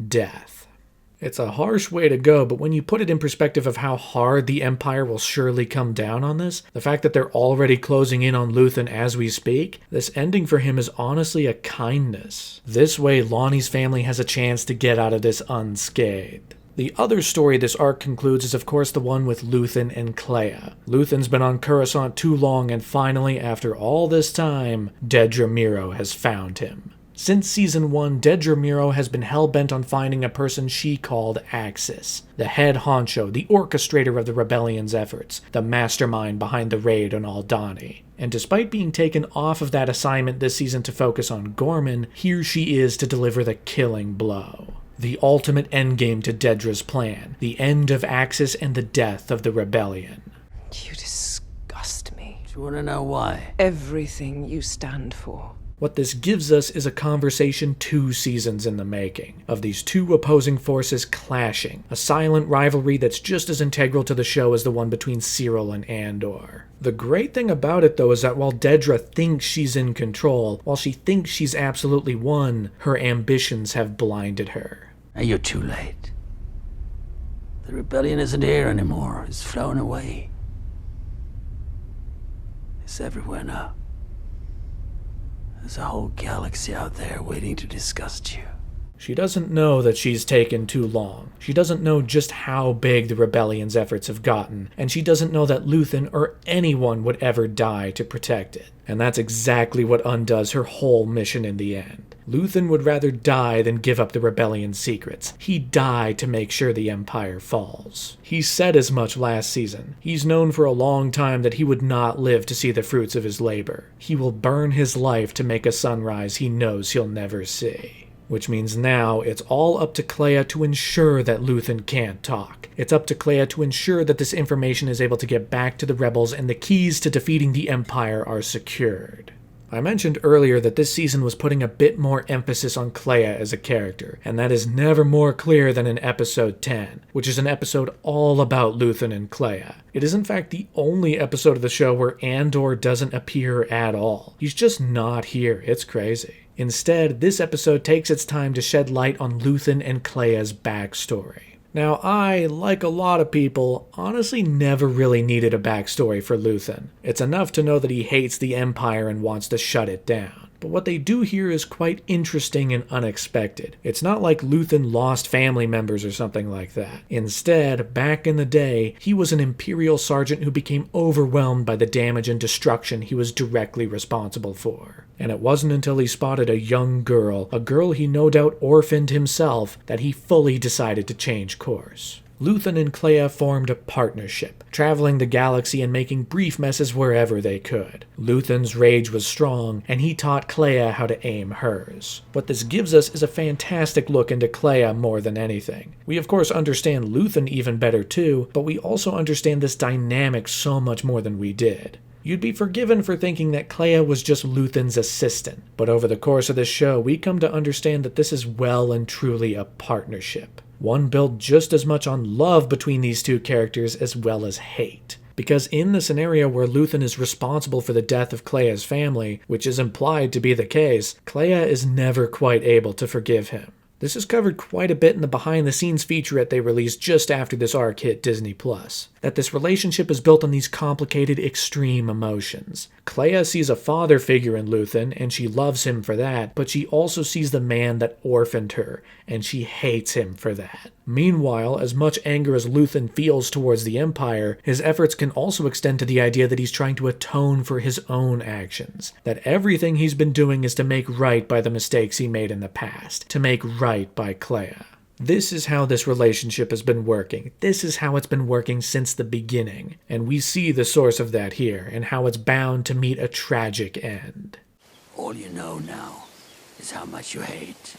[SPEAKER 1] death. It's a harsh way to go, but when you put it in perspective of how hard the Empire will surely come down on this, the fact that they're already closing in on Luthen as we speak, this ending for him is honestly a kindness. This way, Lonnie's family has a chance to get out of this unscathed. The other story this arc concludes is of course the one with Luthen and Clea. Luthen's been on Coruscant too long, and finally, after all this time, Dedra Meero has found him. Since Season 1, Dedra Meero has been hell-bent on finding a person she called Axis, the head honcho, the orchestrator of the rebellion's efforts, the mastermind behind the raid on Aldhani. And despite being taken off of that assignment this season to focus on Gorman, here she is to deliver the killing blow. The ultimate endgame to Dedra's plan, the end of Axis and the death of the rebellion.
[SPEAKER 5] You disgust me.
[SPEAKER 17] Do you want to know why?
[SPEAKER 5] Everything you stand for.
[SPEAKER 1] What this gives us is a conversation 2 seasons in the making, of these two opposing forces clashing, a silent rivalry that's just as integral to the show as the one between Cyril and Andor. The great thing about it, though, is that while Dedra thinks she's in control, while she thinks she's absolutely won, her ambitions have blinded her.
[SPEAKER 17] Now you're too late. The rebellion isn't here anymore. It's flown away. It's everywhere now. There's a whole galaxy out there waiting to disgust you.
[SPEAKER 1] She doesn't know that she's taken too long. She doesn't know just how big the rebellion's efforts have gotten, and she doesn't know that Luthen or anyone would ever die to protect it. And that's exactly what undoes her whole mission in the end. Luthen would rather die than give up the rebellion's secrets. He'd die to make sure the Empire falls. He said as much last season. He's known for a long time that he would not live to see the fruits of his labor. He will burn his life to make a sunrise he knows he'll never see. Which means now it's all up to Kleya to ensure that Luthen can't talk. It's up to Kleya to ensure that this information is able to get back to the rebels and the keys to defeating the Empire are secured. I mentioned earlier that this season was putting a bit more emphasis on Kleya as a character, and that is never more clear than in episode 10, which is an episode all about Luthen and Kleya. It is in fact the only episode of the show where Andor doesn't appear at all. He's just not here. It's crazy. Instead, this episode takes its time to shed light on Luthen and Kleya's backstory. Now, I, like a lot of people, honestly never really needed a backstory for Luthen. It's enough to know that he hates the Empire and wants to shut it down. But what they do here is quite interesting and unexpected. It's not like Luthen lost family members or something like that. Instead, back in the day, he was an Imperial sergeant who became overwhelmed by the damage and destruction he was directly responsible for. And it wasn't until he spotted a young girl, a girl he no doubt orphaned himself, that he fully decided to change course. Luthen and Kleya formed a partnership, traveling the galaxy and making brief messes wherever they could. Luthen's rage was strong, and he taught Kleya how to aim hers. What this gives us is a fantastic look into Kleya more than anything. We of course understand Luthen even better too, but we also understand this dynamic so much more than we did. You'd be forgiven for thinking that Kleya was just Luthen's assistant, but over the course of this show, we come to understand that this is well and truly a partnership. One built just as much on love between these two characters as well as hate. Because in the scenario where Luthen is responsible for the death of Kleya's family, which is implied to be the case, Kleya is never quite able to forgive him. This is covered quite a bit in the behind-the-scenes featurette they released just after this arc hit Disney+. That this relationship is built on these complicated, extreme emotions. Kleya sees a father figure in Luthen, and she loves him for that, but she also sees the man that orphaned her, and she hates him for that. Meanwhile, as much anger as Luthen feels towards the Empire, his efforts can also extend to the idea that he's trying to atone for his own actions. That everything he's been doing is to make right by the mistakes he made in the past, to make right by Kleya. This is how this relationship has been working. This is how it's been working since the beginning. And we see the source of that here, and how it's bound to meet a tragic end.
[SPEAKER 17] All you know now is how much you hate.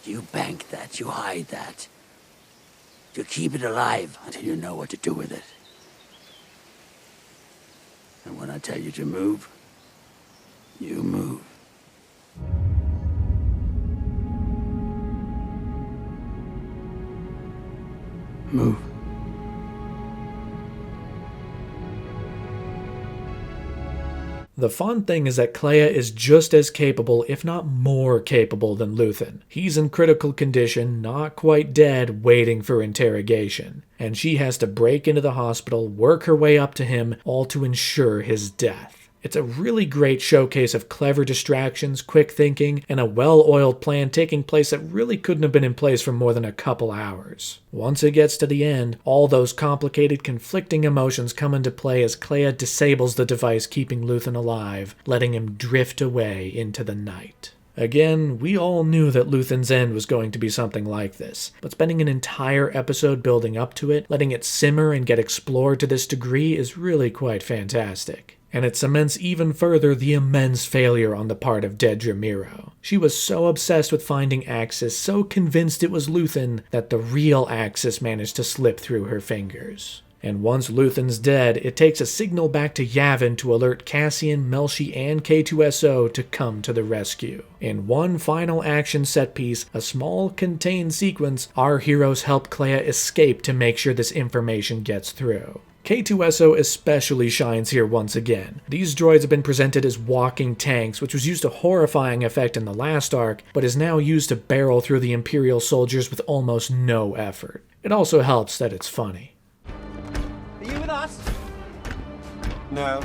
[SPEAKER 17] You bank that, you hide that. You keep it alive until you know what to do with it. And when I tell you to move, you move. Move.
[SPEAKER 1] The fun thing is that Kleya is just as capable, if not more capable, than Luthen. He's in critical condition, not quite dead, waiting for interrogation. And she has to break into the hospital, work her way up to him, all to ensure his death. It's a really great showcase of clever distractions, quick thinking, and a well-oiled plan taking place that really couldn't have been in place for more than a couple hours. Once it gets to the end, all those complicated, conflicting emotions come into play as Kleya disables the device keeping Luthen alive, letting him drift away into the night. Again, we all knew that Luthen's end was going to be something like this, but spending an entire episode building up to it, letting it simmer and get explored to this degree is really quite fantastic. And it cements even further the immense failure on the part of Dedra Meero. She was so obsessed with finding Axis, so convinced it was Luthen, that the real Axis managed to slip through her fingers. And once Luthen's dead, it takes a signal back to Yavin to alert Cassian, Melshi, and K2SO to come to the rescue. In one final action set piece, a small contained sequence, our heroes help Clea escape to make sure this information gets through. K2SO especially shines here once again. These droids have been presented as walking tanks, which was used to horrifying effect in the last arc, but is now used to barrel through the Imperial soldiers with almost no effort. It also helps that it's funny.
[SPEAKER 2] Are you with us?
[SPEAKER 20] No.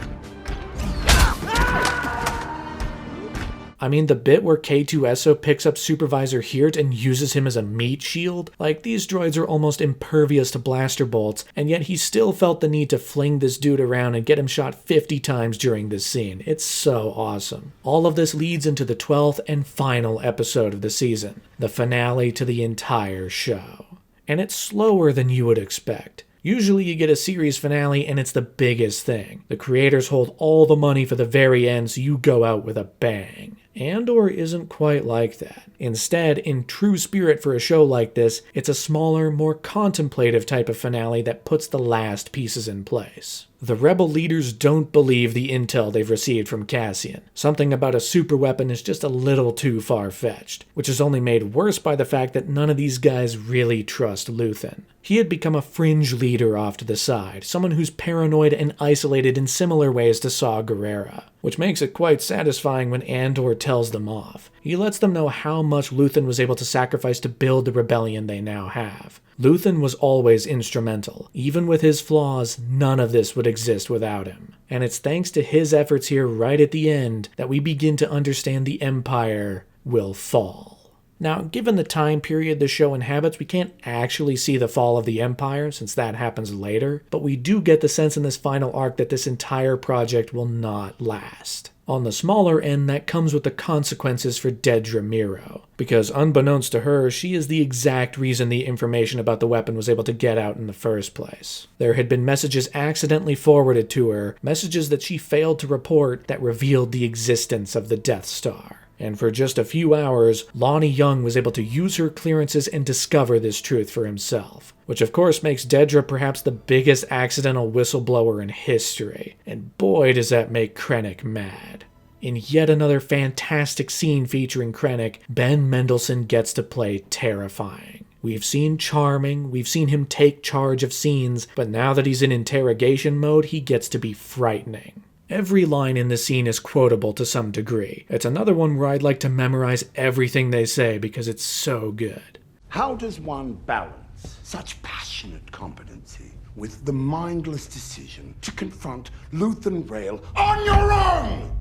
[SPEAKER 1] I mean, the bit where K2SO picks up Supervisor Hirt and uses him as a meat shield? Like, these droids are almost impervious to blaster bolts, and yet he still felt the need to fling this dude around and get him shot 50 times during this scene. It's so awesome. All of this leads into the 12th and final episode of the season, the finale to the entire show. And it's slower than you would expect. Usually you get a series finale and it's the biggest thing. The creators hold all the money for the very end so you go out with a bang. Andor isn't quite like that. Instead, in true spirit for a show like this, it's a smaller, more contemplative type of finale that puts the last pieces in place. The rebel leaders don't believe the intel they've received from Cassian. Something about a superweapon is just a little too far-fetched, which is only made worse by the fact that none of these guys really trust Luthen. He had become a fringe leader off to the side, someone who's paranoid and isolated in similar ways to Saw Gerrera, which makes it quite satisfying when Andor tells them off. He lets them know how much Luthen was able to sacrifice to build the rebellion they now have. Luthen was always instrumental. Even with his flaws, none of this would exist without him. And it's thanks to his efforts here right at the end that we begin to understand the Empire will fall. Now, given the time period the show inhabits, we can't actually see the fall of the Empire, since that happens later, but we do get the sense in this final arc that this entire project will not last. On the smaller end, that comes with the consequences for Dedra Meero, because unbeknownst to her, she is the exact reason the information about the weapon was able to get out in the first place. There had been messages accidentally forwarded to her, messages that she failed to report that revealed the existence of the Death Star. And for just a few hours, Lonnie Young was able to use her clearances and discover this truth for himself. Which of course makes Dedra perhaps the biggest accidental whistleblower in history. And boy does that make Krennic mad. In yet another fantastic scene featuring Krennic, Ben Mendelsohn gets to play terrifying. We've seen charming, we've seen him take charge of scenes, but now that he's in interrogation mode, he gets to be frightening. Every line in the scene is quotable to some degree. It's another one where I'd like to memorize everything they say because it's so good.
[SPEAKER 8] How does one balance such passionate competency with the mindless decision to confront Luthen Rael on your own?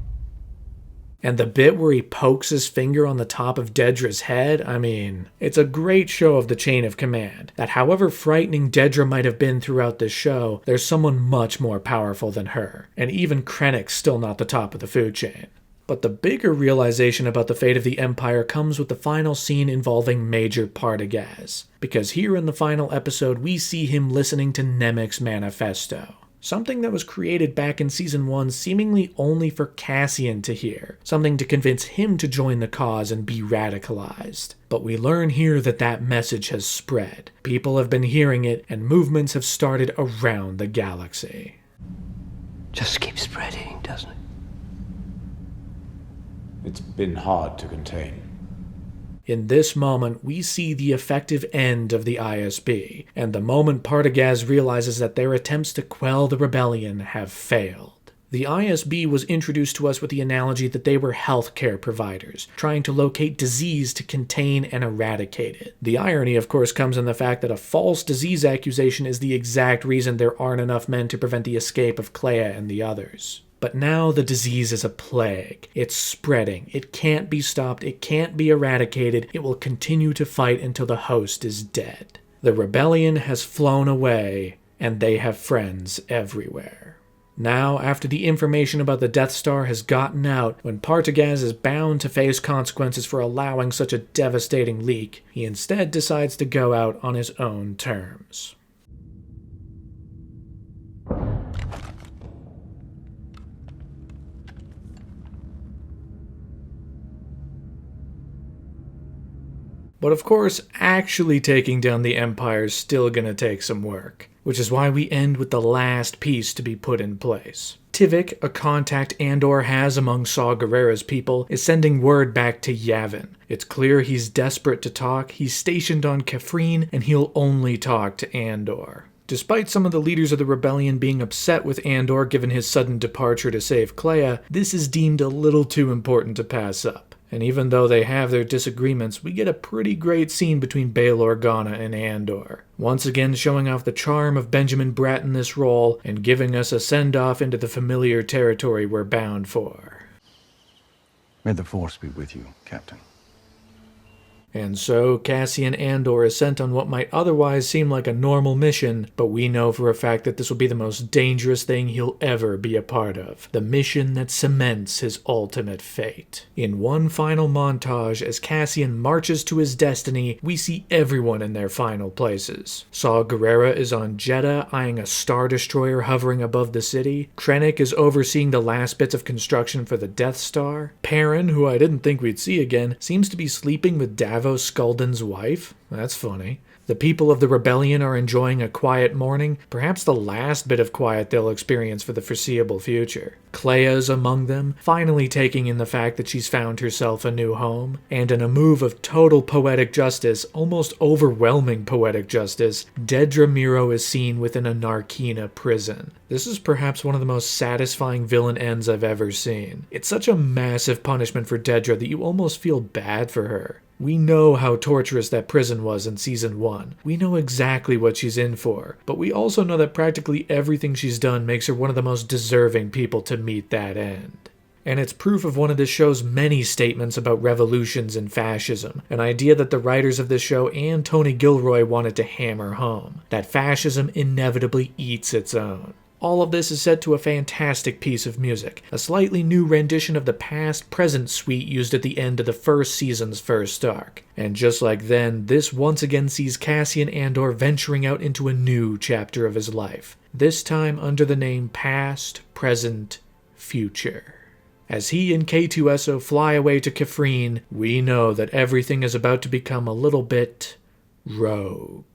[SPEAKER 1] And the bit where he pokes his finger on the top of Dedra's head, I mean, it's a great show of the chain of command, that however frightening Dedra might have been throughout this show, there's someone much more powerful than her, and even Krennic's still not the top of the food chain. But the bigger realization about the fate of the Empire comes with the final scene involving Major Partagaz, because here in the final episode we see him listening to Nemik's manifesto. Something that was created back in Season 1 seemingly only for Cassian to hear. Something to convince him to join the cause and be radicalized. But we learn here that that message has spread. People have been hearing it, and movements have started around the galaxy.
[SPEAKER 7] Just keeps spreading, doesn't it?
[SPEAKER 16] It's been hard to contain.
[SPEAKER 1] In this moment, we see the effective end of the ISB, and the moment Partagaz realizes that their attempts to quell the rebellion have failed. The ISB was introduced to us with the analogy that they were healthcare providers, trying to locate disease to contain and eradicate it. The irony, of course, comes in the fact that a false disease accusation is the exact reason there aren't enough men to prevent the escape of Clea and the others. But now the disease is a plague. It's spreading. It can't be stopped. It can't be eradicated. It will continue to fight until the host is dead. The rebellion has flown away, and they have friends everywhere. Now, after the information about the Death Star has gotten out, when Partagaz is bound to face consequences for allowing such a devastating leak, he instead decides to go out on his own terms. But of course, actually taking down the Empire is still gonna take some work, which is why we end with the last piece to be put in place. Tivik, a contact Andor has among Saw Gerrera's people, is sending word back to Yavin. It's clear he's desperate to talk, he's stationed on Kafrene, and he'll only talk to Andor. Despite some of the leaders of the rebellion being upset with Andor given his sudden departure to save Kleya, this is deemed a little too important to pass up. And even though they have their disagreements, we get a pretty great scene between Bail Organa and Andor, once again showing off the charm of Benjamin Bratt in this role and giving us a send-off into the familiar territory we're bound for.
[SPEAKER 21] May the Force be with you, Captain.
[SPEAKER 1] And so, Cassian Andor is sent on what might otherwise seem like a normal mission, but we know for a fact that this will be the most dangerous thing he'll ever be a part of. The mission that cements his ultimate fate. In one final montage, as Cassian marches to his destiny, we see everyone in their final places. Saw Gerrera is on Jedha, eyeing a Star Destroyer hovering above the city. Krennic is overseeing the last bits of construction for the Death Star. Perrin, who I didn't think we'd see again, seems to be sleeping with Davos Skulden's wife. That's funny. The people of the rebellion are enjoying a quiet morning, perhaps the last bit of quiet they'll experience for the foreseeable future. Kleya is among them, finally taking in the fact that she's found herself a new home, and in a move of total poetic justice, almost overwhelming poetic justice, Dedra Meero is seen within a Narkina prison. This is perhaps one of the most satisfying villain ends I've ever seen. It's such a massive punishment for Dedra that you almost feel bad for her. We know how torturous that prison was in Season 1. We know exactly what she's in for, but we also know that practically everything she's done makes her one of the most deserving people to meet that end. And it's proof of one of this show's many statements about revolutions and fascism, an idea that the writers of this show and Tony Gilroy wanted to hammer home, that fascism inevitably eats its own. All of this is set to a fantastic piece of music, a slightly new rendition of the past-present suite used at the end of the first season's first arc. And just like then, this once again sees Cassian Andor venturing out into a new chapter of his life, this time under the name Past, Present, Future. As he and K2SO fly away to Kafrene, we know that everything is about to become a little bit rogue.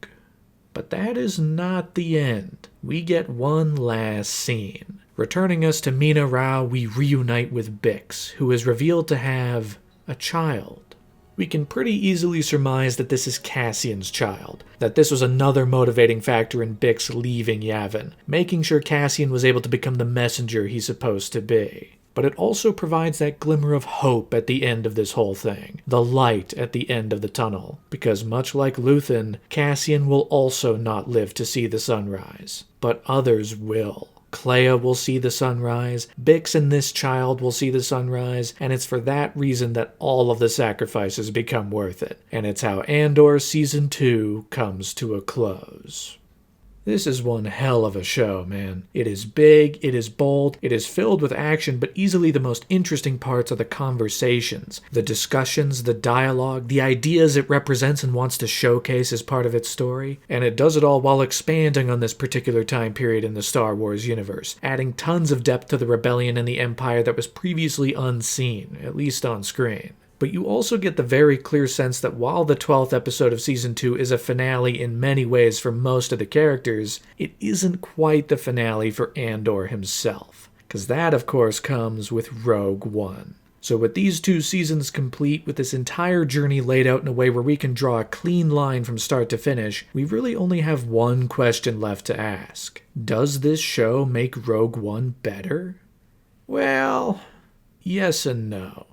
[SPEAKER 1] But that is not the end. We get one last scene. Returning us to Mina Rao, we reunite with Bix, who is revealed to have a child. We can pretty easily surmise that this is Cassian's child, that this was another motivating factor in Bix leaving Yavin, making sure Cassian was able to become the messenger he's supposed to be. But it also provides that glimmer of hope at the end of this whole thing, the light at the end of the tunnel, because much like Luthen, Cassian will also not live to see the sunrise, but others will. Kleya will see the sunrise, Bix and this child will see the sunrise, and it's for that reason that all of the sacrifices become worth it, and it's how Andor Season 2 comes to a close. This is one hell of a show, man. It is big, it is bold, it is filled with action, but easily the most interesting parts are the conversations, the discussions, the dialogue, the ideas it represents and wants to showcase as part of its story. And it does it all while expanding on this particular time period in the Star Wars universe, adding tons of depth to the rebellion and the Empire that was previously unseen, at least on screen. But you also get the very clear sense that while the 12th episode of Season 2 is a finale in many ways for most of the characters, it isn't quite the finale for Andor himself. Because that, of course, comes with Rogue One. So with these 2 seasons complete, with this entire journey laid out in a way where we can draw a clean line from start to finish, we really only have one question left to ask. Does this show make Rogue One better? Well, yes and no.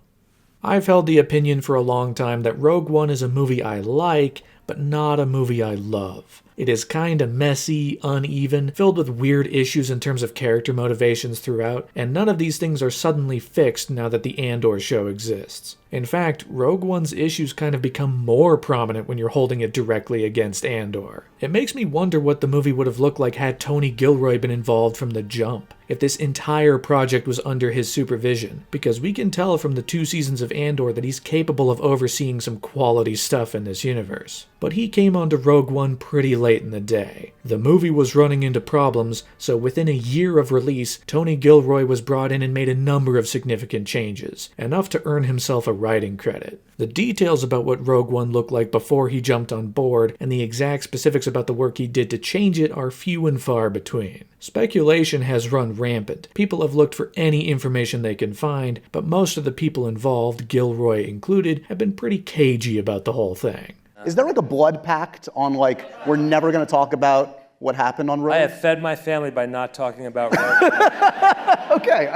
[SPEAKER 1] I've held the opinion for a long time that Rogue One is a movie I like, but not a movie I love. It is kinda messy, uneven, filled with weird issues in terms of character motivations throughout, and none of these things are suddenly fixed now that the Andor show exists. In fact, Rogue One's issues kind of become more prominent when you're holding it directly against Andor. It makes me wonder what the movie would have looked like had Tony Gilroy been involved from the jump, if this entire project was under his supervision, because we can tell from the 2 seasons of Andor that he's capable of overseeing some quality stuff in this universe. But he came onto Rogue One pretty late in the day. The movie was running into problems, so within a year of release, Tony Gilroy was brought in and made a number of significant changes, enough to earn himself a writing credit. The details about what Rogue One looked like before he jumped on board, and the exact specifics about the work he did to change it are few and far between. Speculation has run rampant. People have looked for any information they can find, but most of the people involved, Gilroy included, have been pretty cagey about the whole thing.
[SPEAKER 3] Is there like a blood pact on like, we're never going to talk about what happened on Rogue?
[SPEAKER 2] I have fed my family by not talking about Rogue.
[SPEAKER 3] Okay,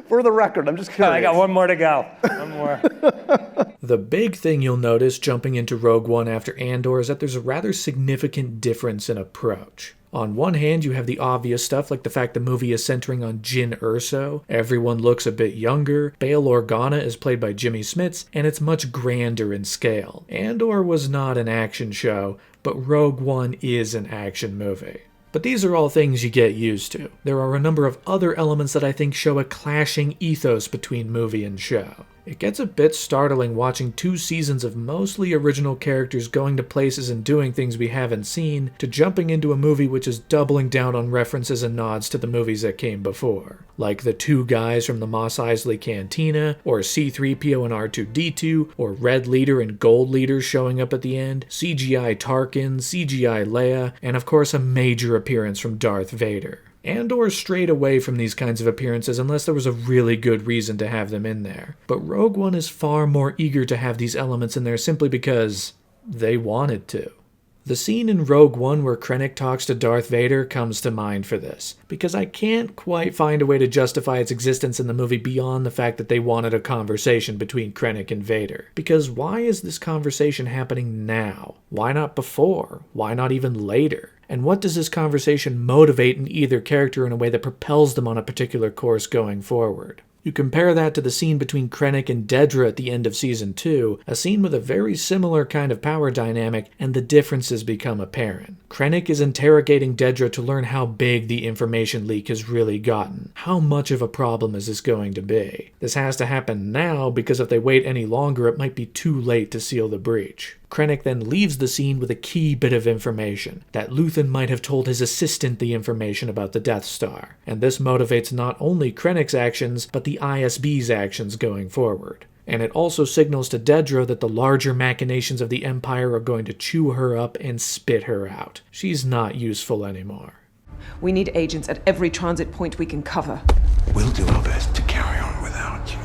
[SPEAKER 3] for the record, I'm just curious.
[SPEAKER 2] I got one more to go. One more.
[SPEAKER 1] The big thing you'll notice jumping into Rogue One after Andor is that there's a rather significant difference in approach. On one hand, you have the obvious stuff like the fact the movie is centering on Jyn Erso, everyone looks a bit younger, Bail Organa is played by Jimmy Smits, and it's much grander in scale. Andor was not an action show, but Rogue One is an action movie. But these are all things you get used to. There are a number of other elements that I think show a clashing ethos between movie and show. It gets a bit startling watching 2 seasons of mostly original characters going to places and doing things we haven't seen, to jumping into a movie which is doubling down on references and nods to the movies that came before. Like the 2 guys from the Mos Eisley Cantina, or C-3PO and R2-D2, or Red Leader and Gold Leader showing up at the end, CGI Tarkin, CGI Leia, and of course a major appearance from Darth Vader. Andor strayed away from these kinds of appearances unless there was a really good reason to have them in there. But Rogue One is far more eager to have these elements in there simply because they wanted to. The scene in Rogue One where Krennic talks to Darth Vader comes to mind for this, because I can't quite find a way to justify its existence in the movie beyond the fact that they wanted a conversation between Krennic and Vader. Because why is this conversation happening now? Why not before? Why not even later? And what does this conversation motivate in either character in a way that propels them on a particular course going forward? You compare that to the scene between Krennic and Dedra at the end of Season 2, a scene with a very similar kind of power dynamic, and the differences become apparent. Krennic is interrogating Dedra to learn how big the information leak has really gotten. How much of a problem is this going to be? This has to happen now because if they wait any longer it might be too late to seal the breach. Krennic then leaves the scene with a key bit of information, that Luthen might have told his assistant the information about the Death Star, and this motivates not only Krennic's actions, but the ISB's actions going forward. And it also signals to Dedra that the larger machinations of the Empire are going to chew her up and spit her out. She's not useful anymore.
[SPEAKER 5] We need agents at every transit point we can cover.
[SPEAKER 14] We'll do our best to carry on without you.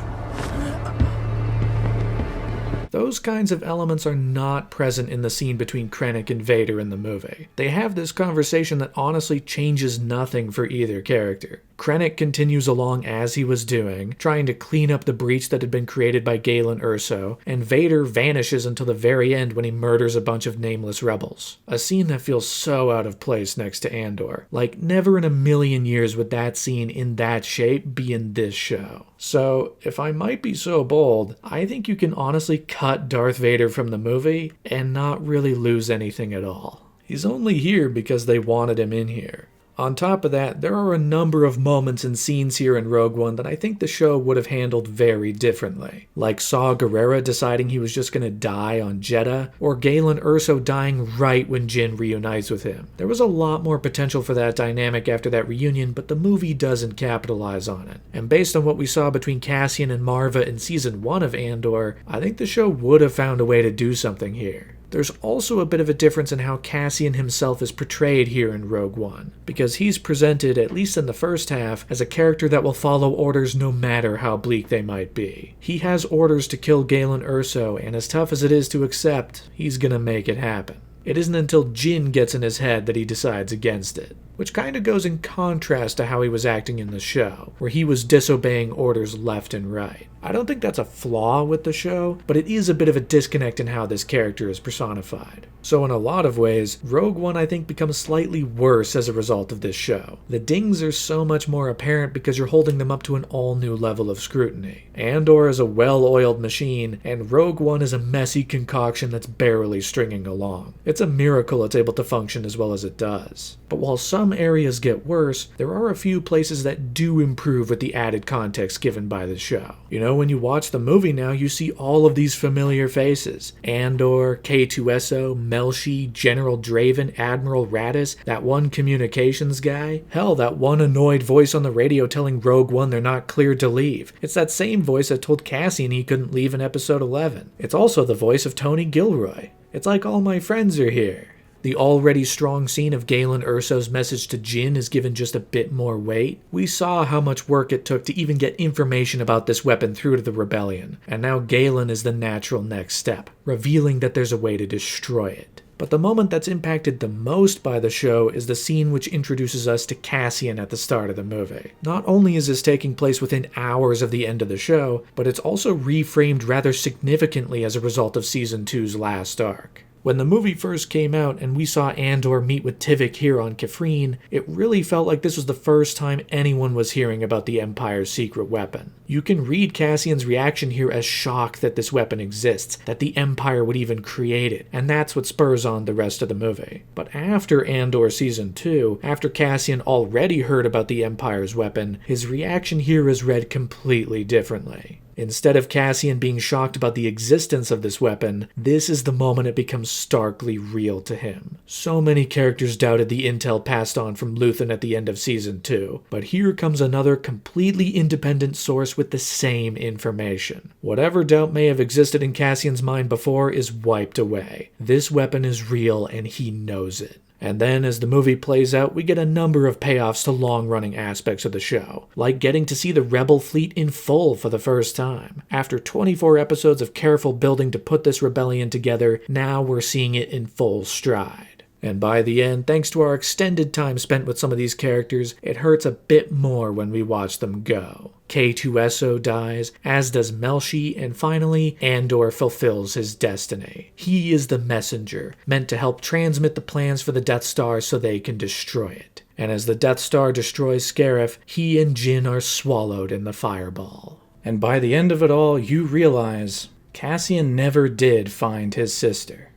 [SPEAKER 1] Those kinds of elements are not present in the scene between Krennic and Vader in the movie. They have this conversation that honestly changes nothing for either character. Krennic continues along as he was doing, trying to clean up the breach that had been created by Galen Erso, and Vader vanishes until the very end when he murders a bunch of nameless rebels. A scene that feels so out of place next to Andor. Like, never in a million years would that scene in that shape be in this show. So, if I might be so bold, I think you can honestly cut Darth Vader from the movie and not really lose anything at all. He's only here because they wanted him in here. On top of that, there are a number of moments and scenes here in Rogue One that I think the show would have handled very differently. Like Saw Gerrera deciding he was just going to die on Jedha, or Galen Erso dying right when Jyn reunites with him. There was a lot more potential for that dynamic after that reunion, but the movie doesn't capitalize on it. And based on what we saw between Cassian and Marva in Season 1 of Andor, I think the show would have found a way to do something here. There's also a bit of a difference in how Cassian himself is portrayed here in Rogue One, because he's presented, at least in the first half, as a character that will follow orders no matter how bleak they might be. He has orders to kill Galen Erso, and as tough as it is to accept, he's gonna make it happen. It isn't until Jyn gets in his head that he decides against it, which kind of goes in contrast to how he was acting in the show, where he was disobeying orders left and right. I don't think that's a flaw with the show, but it is a bit of a disconnect in how this character is personified. So in a lot of ways, Rogue One I think becomes slightly worse as a result of this show. The dings are so much more apparent because you're holding them up to an all-new level of scrutiny. Andor is a well-oiled machine, and Rogue One is a messy concoction that's barely stringing along. It's a miracle it's able to function as well as it does. But while some areas get worse, there are a few places that do improve with the added context given by the show. You know, when you watch the movie now, you see all of these familiar faces. Andor, K2SO, Melshi, General Draven, Admiral Raddus, that one communications guy. Hell, that one annoyed voice on the radio telling Rogue One they're not cleared to leave. It's that same voice that told Cassian he couldn't leave in episode 11. It's also the voice of Tony Gilroy. It's like all my friends are here. The already strong scene of Galen Erso's message to Jyn is given just a bit more weight. We saw how much work it took to even get information about this weapon through to the Rebellion, and now Galen is the natural next step, revealing that there's a way to destroy it. But the moment that's impacted the most by the show is the scene which introduces us to Cassian at the start of the movie. Not only is this taking place within hours of the end of the show, but it's also reframed rather significantly as a result of Season 2's last arc. When the movie first came out and we saw Andor meet with Tivik here on Kafrene, it really felt like this was the first time anyone was hearing about the Empire's secret weapon. You can read Cassian's reaction here as shock that this weapon exists, that the Empire would even create it, and that's what spurs on the rest of the movie. But after Andor Season 2, after Cassian already heard about the Empire's weapon, his reaction here is read completely differently. Instead of Cassian being shocked about the existence of this weapon, this is the moment it becomes starkly real to him. So many characters doubted the intel passed on from Luthen at the end of Season 2, but here comes another completely independent source with the same information. Whatever doubt may have existed in Cassian's mind before is wiped away. This weapon is real and he knows it. And then, as the movie plays out, we get a number of payoffs to long-running aspects of the show, like getting to see the Rebel fleet in full for the first time. After 24 episodes of careful building to put this rebellion together, now we're seeing it in full stride. And by the end, thanks to our extended time spent with some of these characters, it hurts a bit more when we watch them go. K2SO dies, as does Melshi, and finally, Andor fulfills his destiny. He is the messenger, meant to help transmit the plans for the Death Star so they can destroy it. And as the Death Star destroys Scarif, he and Jyn are swallowed in the fireball. And by the end of it all, you realize Cassian never did find his sister.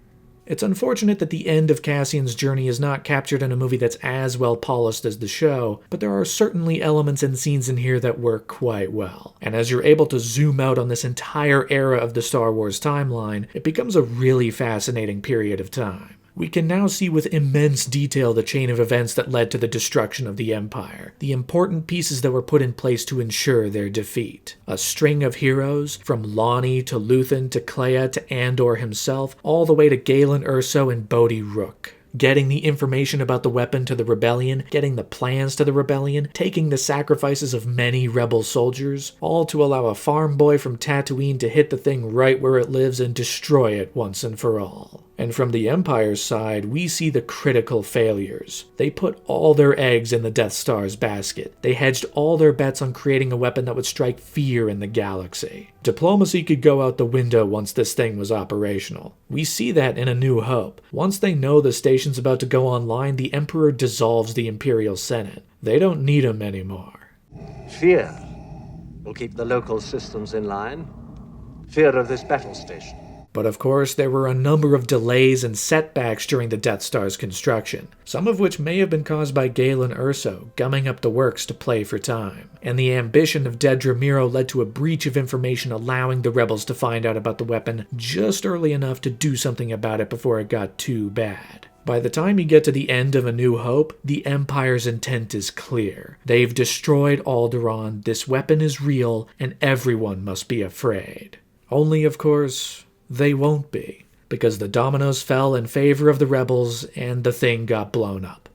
[SPEAKER 1] It's unfortunate that the end of Cassian's journey is not captured in a movie that's as well polished as the show, but there are certainly elements and scenes in here that work quite well. And as you're able to zoom out on this entire era of the Star Wars timeline, it becomes a really fascinating period of time. We can now see with immense detail the chain of events that led to the destruction of the Empire, the important pieces that were put in place to ensure their defeat. A string of heroes, from Lonnie to Luthen to Kleya to Andor himself, all the way to Galen Erso and Bodhi Rook. Getting the information about the weapon to the Rebellion, getting the plans to the Rebellion, taking the sacrifices of many Rebel soldiers, all to allow a farm boy from Tatooine to hit the thing right where it lives and destroy it once and for all. And from the Empire's side, we see the critical failures. They put all their eggs in the Death Star's basket. They hedged all their bets on creating a weapon that would strike fear in the galaxy. Diplomacy could go out the window once this thing was operational. We see that in A New Hope. Once they know the station's about to go online, the Emperor dissolves the Imperial Senate. They don't need him anymore.
[SPEAKER 9] Fear will keep the local systems in line. Fear of this battle station.
[SPEAKER 1] But of course, there were a number of delays and setbacks during the Death Star's construction, some of which may have been caused by Galen Erso gumming up the works to play for time. And the ambition of Dedra Meero led to a breach of information allowing the rebels to find out about the weapon just early enough to do something about it before it got too bad. By the time you get to the end of A New Hope, the Empire's intent is clear. They've destroyed Alderaan, this weapon is real, and everyone must be afraid. Only, of course, they won't be, because the dominoes fell in favor of the rebels and the thing got blown up.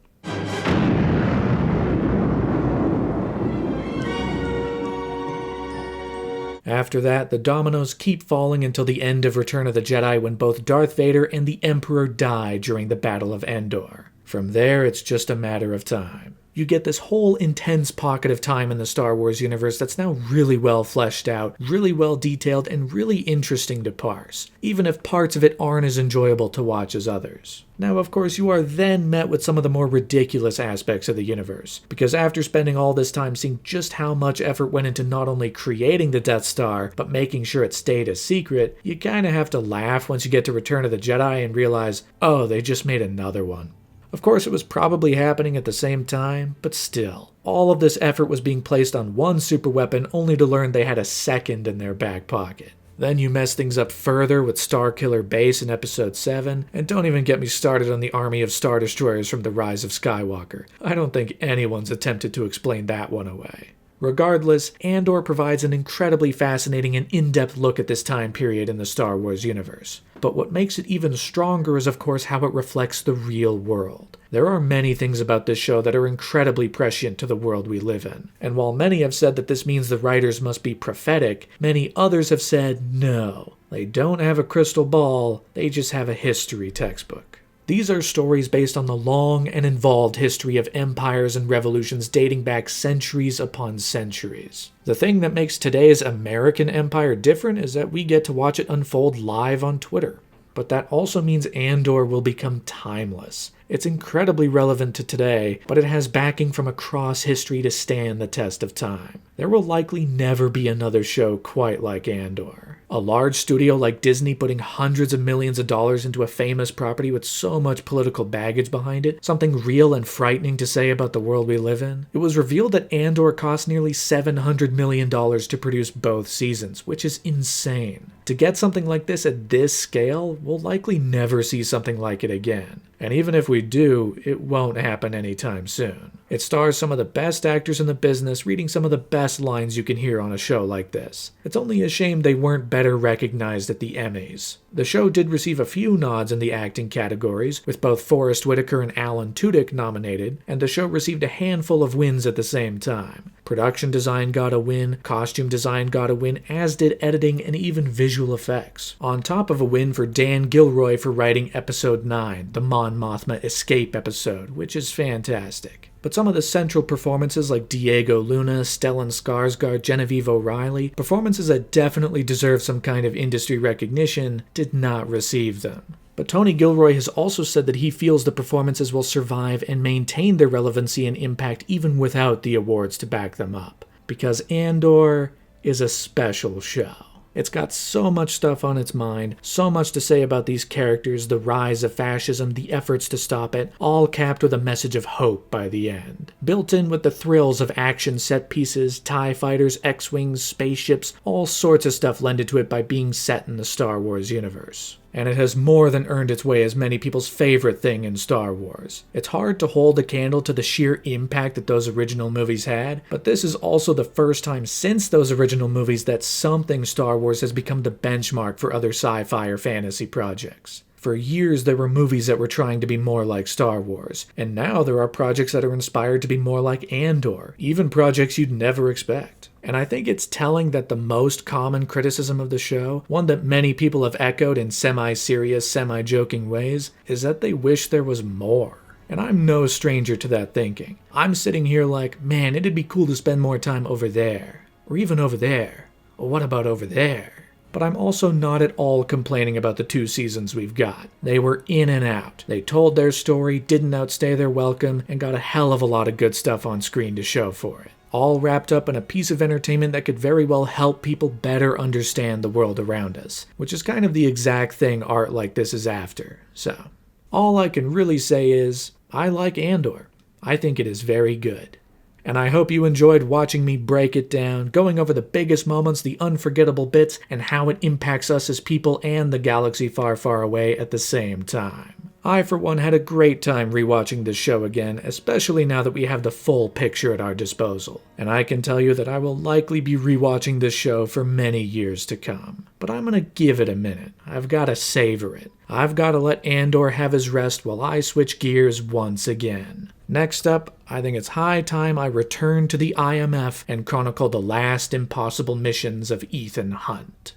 [SPEAKER 1] After that, the dominoes keep falling until the end of Return of the Jedi when both Darth Vader and the Emperor die during the Battle of Endor. From there, it's just a matter of time. You get this whole intense pocket of time in the Star Wars universe that's now really well fleshed out, really well detailed, and really interesting to parse, even if parts of it aren't as enjoyable to watch as others. Now, of course, you are then met with some of the more ridiculous aspects of the universe, because after spending all this time seeing just how much effort went into not only creating the Death Star, but making sure it stayed a secret, you kinda have to laugh once you get to Return of the Jedi and realize, oh, they just made another one. Of course, it was probably happening at the same time, but still. All of this effort was being placed on one superweapon only to learn they had a second in their back pocket. Then you mess things up further with Starkiller Base in Episode 7, and don't even get me started on the army of Star Destroyers from The Rise of Skywalker. I don't think anyone's attempted to explain that one away. Regardless, Andor provides an incredibly fascinating and in-depth look at this time period in the Star Wars universe. But what makes it even stronger is, of course, how it reflects the real world. There are many things about this show that are incredibly prescient to the world we live in. And while many have said that this means the writers must be prophetic, many others have said no. They don't have a crystal ball, they just have a history textbook. These are stories based on the long and involved history of empires and revolutions dating back centuries upon centuries. The thing that makes today's American empire different is that we get to watch it unfold live on Twitter. But that also means Andor will become timeless. It's incredibly relevant to today, but it has backing from across history to stand the test of time. There will likely never be another show quite like Andor. A large studio like Disney putting hundreds of millions of dollars into a famous property with so much political baggage behind it, something real and frightening to say about the world we live in. It was revealed that Andor cost nearly $700 million to produce both seasons, which is insane. To get something like this at this scale, we'll likely never see something like it again. And even if we do, it won't happen anytime soon. It stars some of the best actors in the business reading some of the best lines you can hear on a show like this. It's only a shame they weren't better recognized at the Emmys. The show did receive a few nods in the acting categories, with both Forrest Whitaker and Alan Tudyk nominated, and the show received a handful of wins at the same time. Production design got a win, costume design got a win, as did editing and even visual effects. On top of a win for Dan Gilroy for writing Episode 9, the Mon Mothma escape episode, which is fantastic. But some of the central performances like Diego Luna, Stellan Skarsgård, Genevieve O'Reilly, performances that definitely deserve some kind of industry recognition, did not receive them. But Tony Gilroy has also said that he feels the performances will survive and maintain their relevancy and impact even without the awards to back them up. Because Andor is a special show. It's got so much stuff on its mind, so much to say about these characters, the rise of fascism, the efforts to stop it, all capped with a message of hope by the end. Built in with the thrills of action set pieces, TIE fighters, X-Wings, spaceships, all sorts of stuff lended to it by being set in the Star Wars universe. And it has more than earned its way as many people's favorite thing in Star Wars. It's hard to hold a candle to the sheer impact that those original movies had, but this is also the first time since those original movies that something Star Wars has become the benchmark for other sci-fi or fantasy projects. For years, there were movies that were trying to be more like Star Wars, and now there are projects that are inspired to be more like Andor, even projects you'd never expect. And I think it's telling that the most common criticism of the show, one that many people have echoed in semi-serious, semi-joking ways, is that they wish there was more. And I'm no stranger to that thinking. I'm sitting here like, man, it'd be cool to spend more time over there. Or even over there. Or what about over there? But I'm also not at all complaining about the 2 seasons we've got. They were in and out. They told their story, didn't outstay their welcome, and got a hell of a lot of good stuff on screen to show for it. All wrapped up in a piece of entertainment that could very well help people better understand the world around us, which is kind of the exact thing art like this is after. So, all I can really say is, I like Andor. I think it is very good. And I hope you enjoyed watching me break it down, going over the biggest moments, the unforgettable bits, and how it impacts us as people and the galaxy far, far away at the same time. I, for one, had a great time rewatching this show again, especially now that we have the full picture at our disposal. And I can tell you that I will likely be rewatching this show for many years to come. But I'm gonna give it a minute. I've gotta savor it. I've gotta let Andor have his rest while I switch gears once again. Next up, I think it's high time I return to the IMF and chronicle the last impossible missions of Ethan Hunt.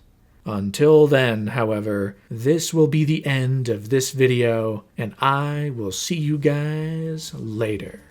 [SPEAKER 1] Until then, however, this will be the end of this video, and I will see you guys later.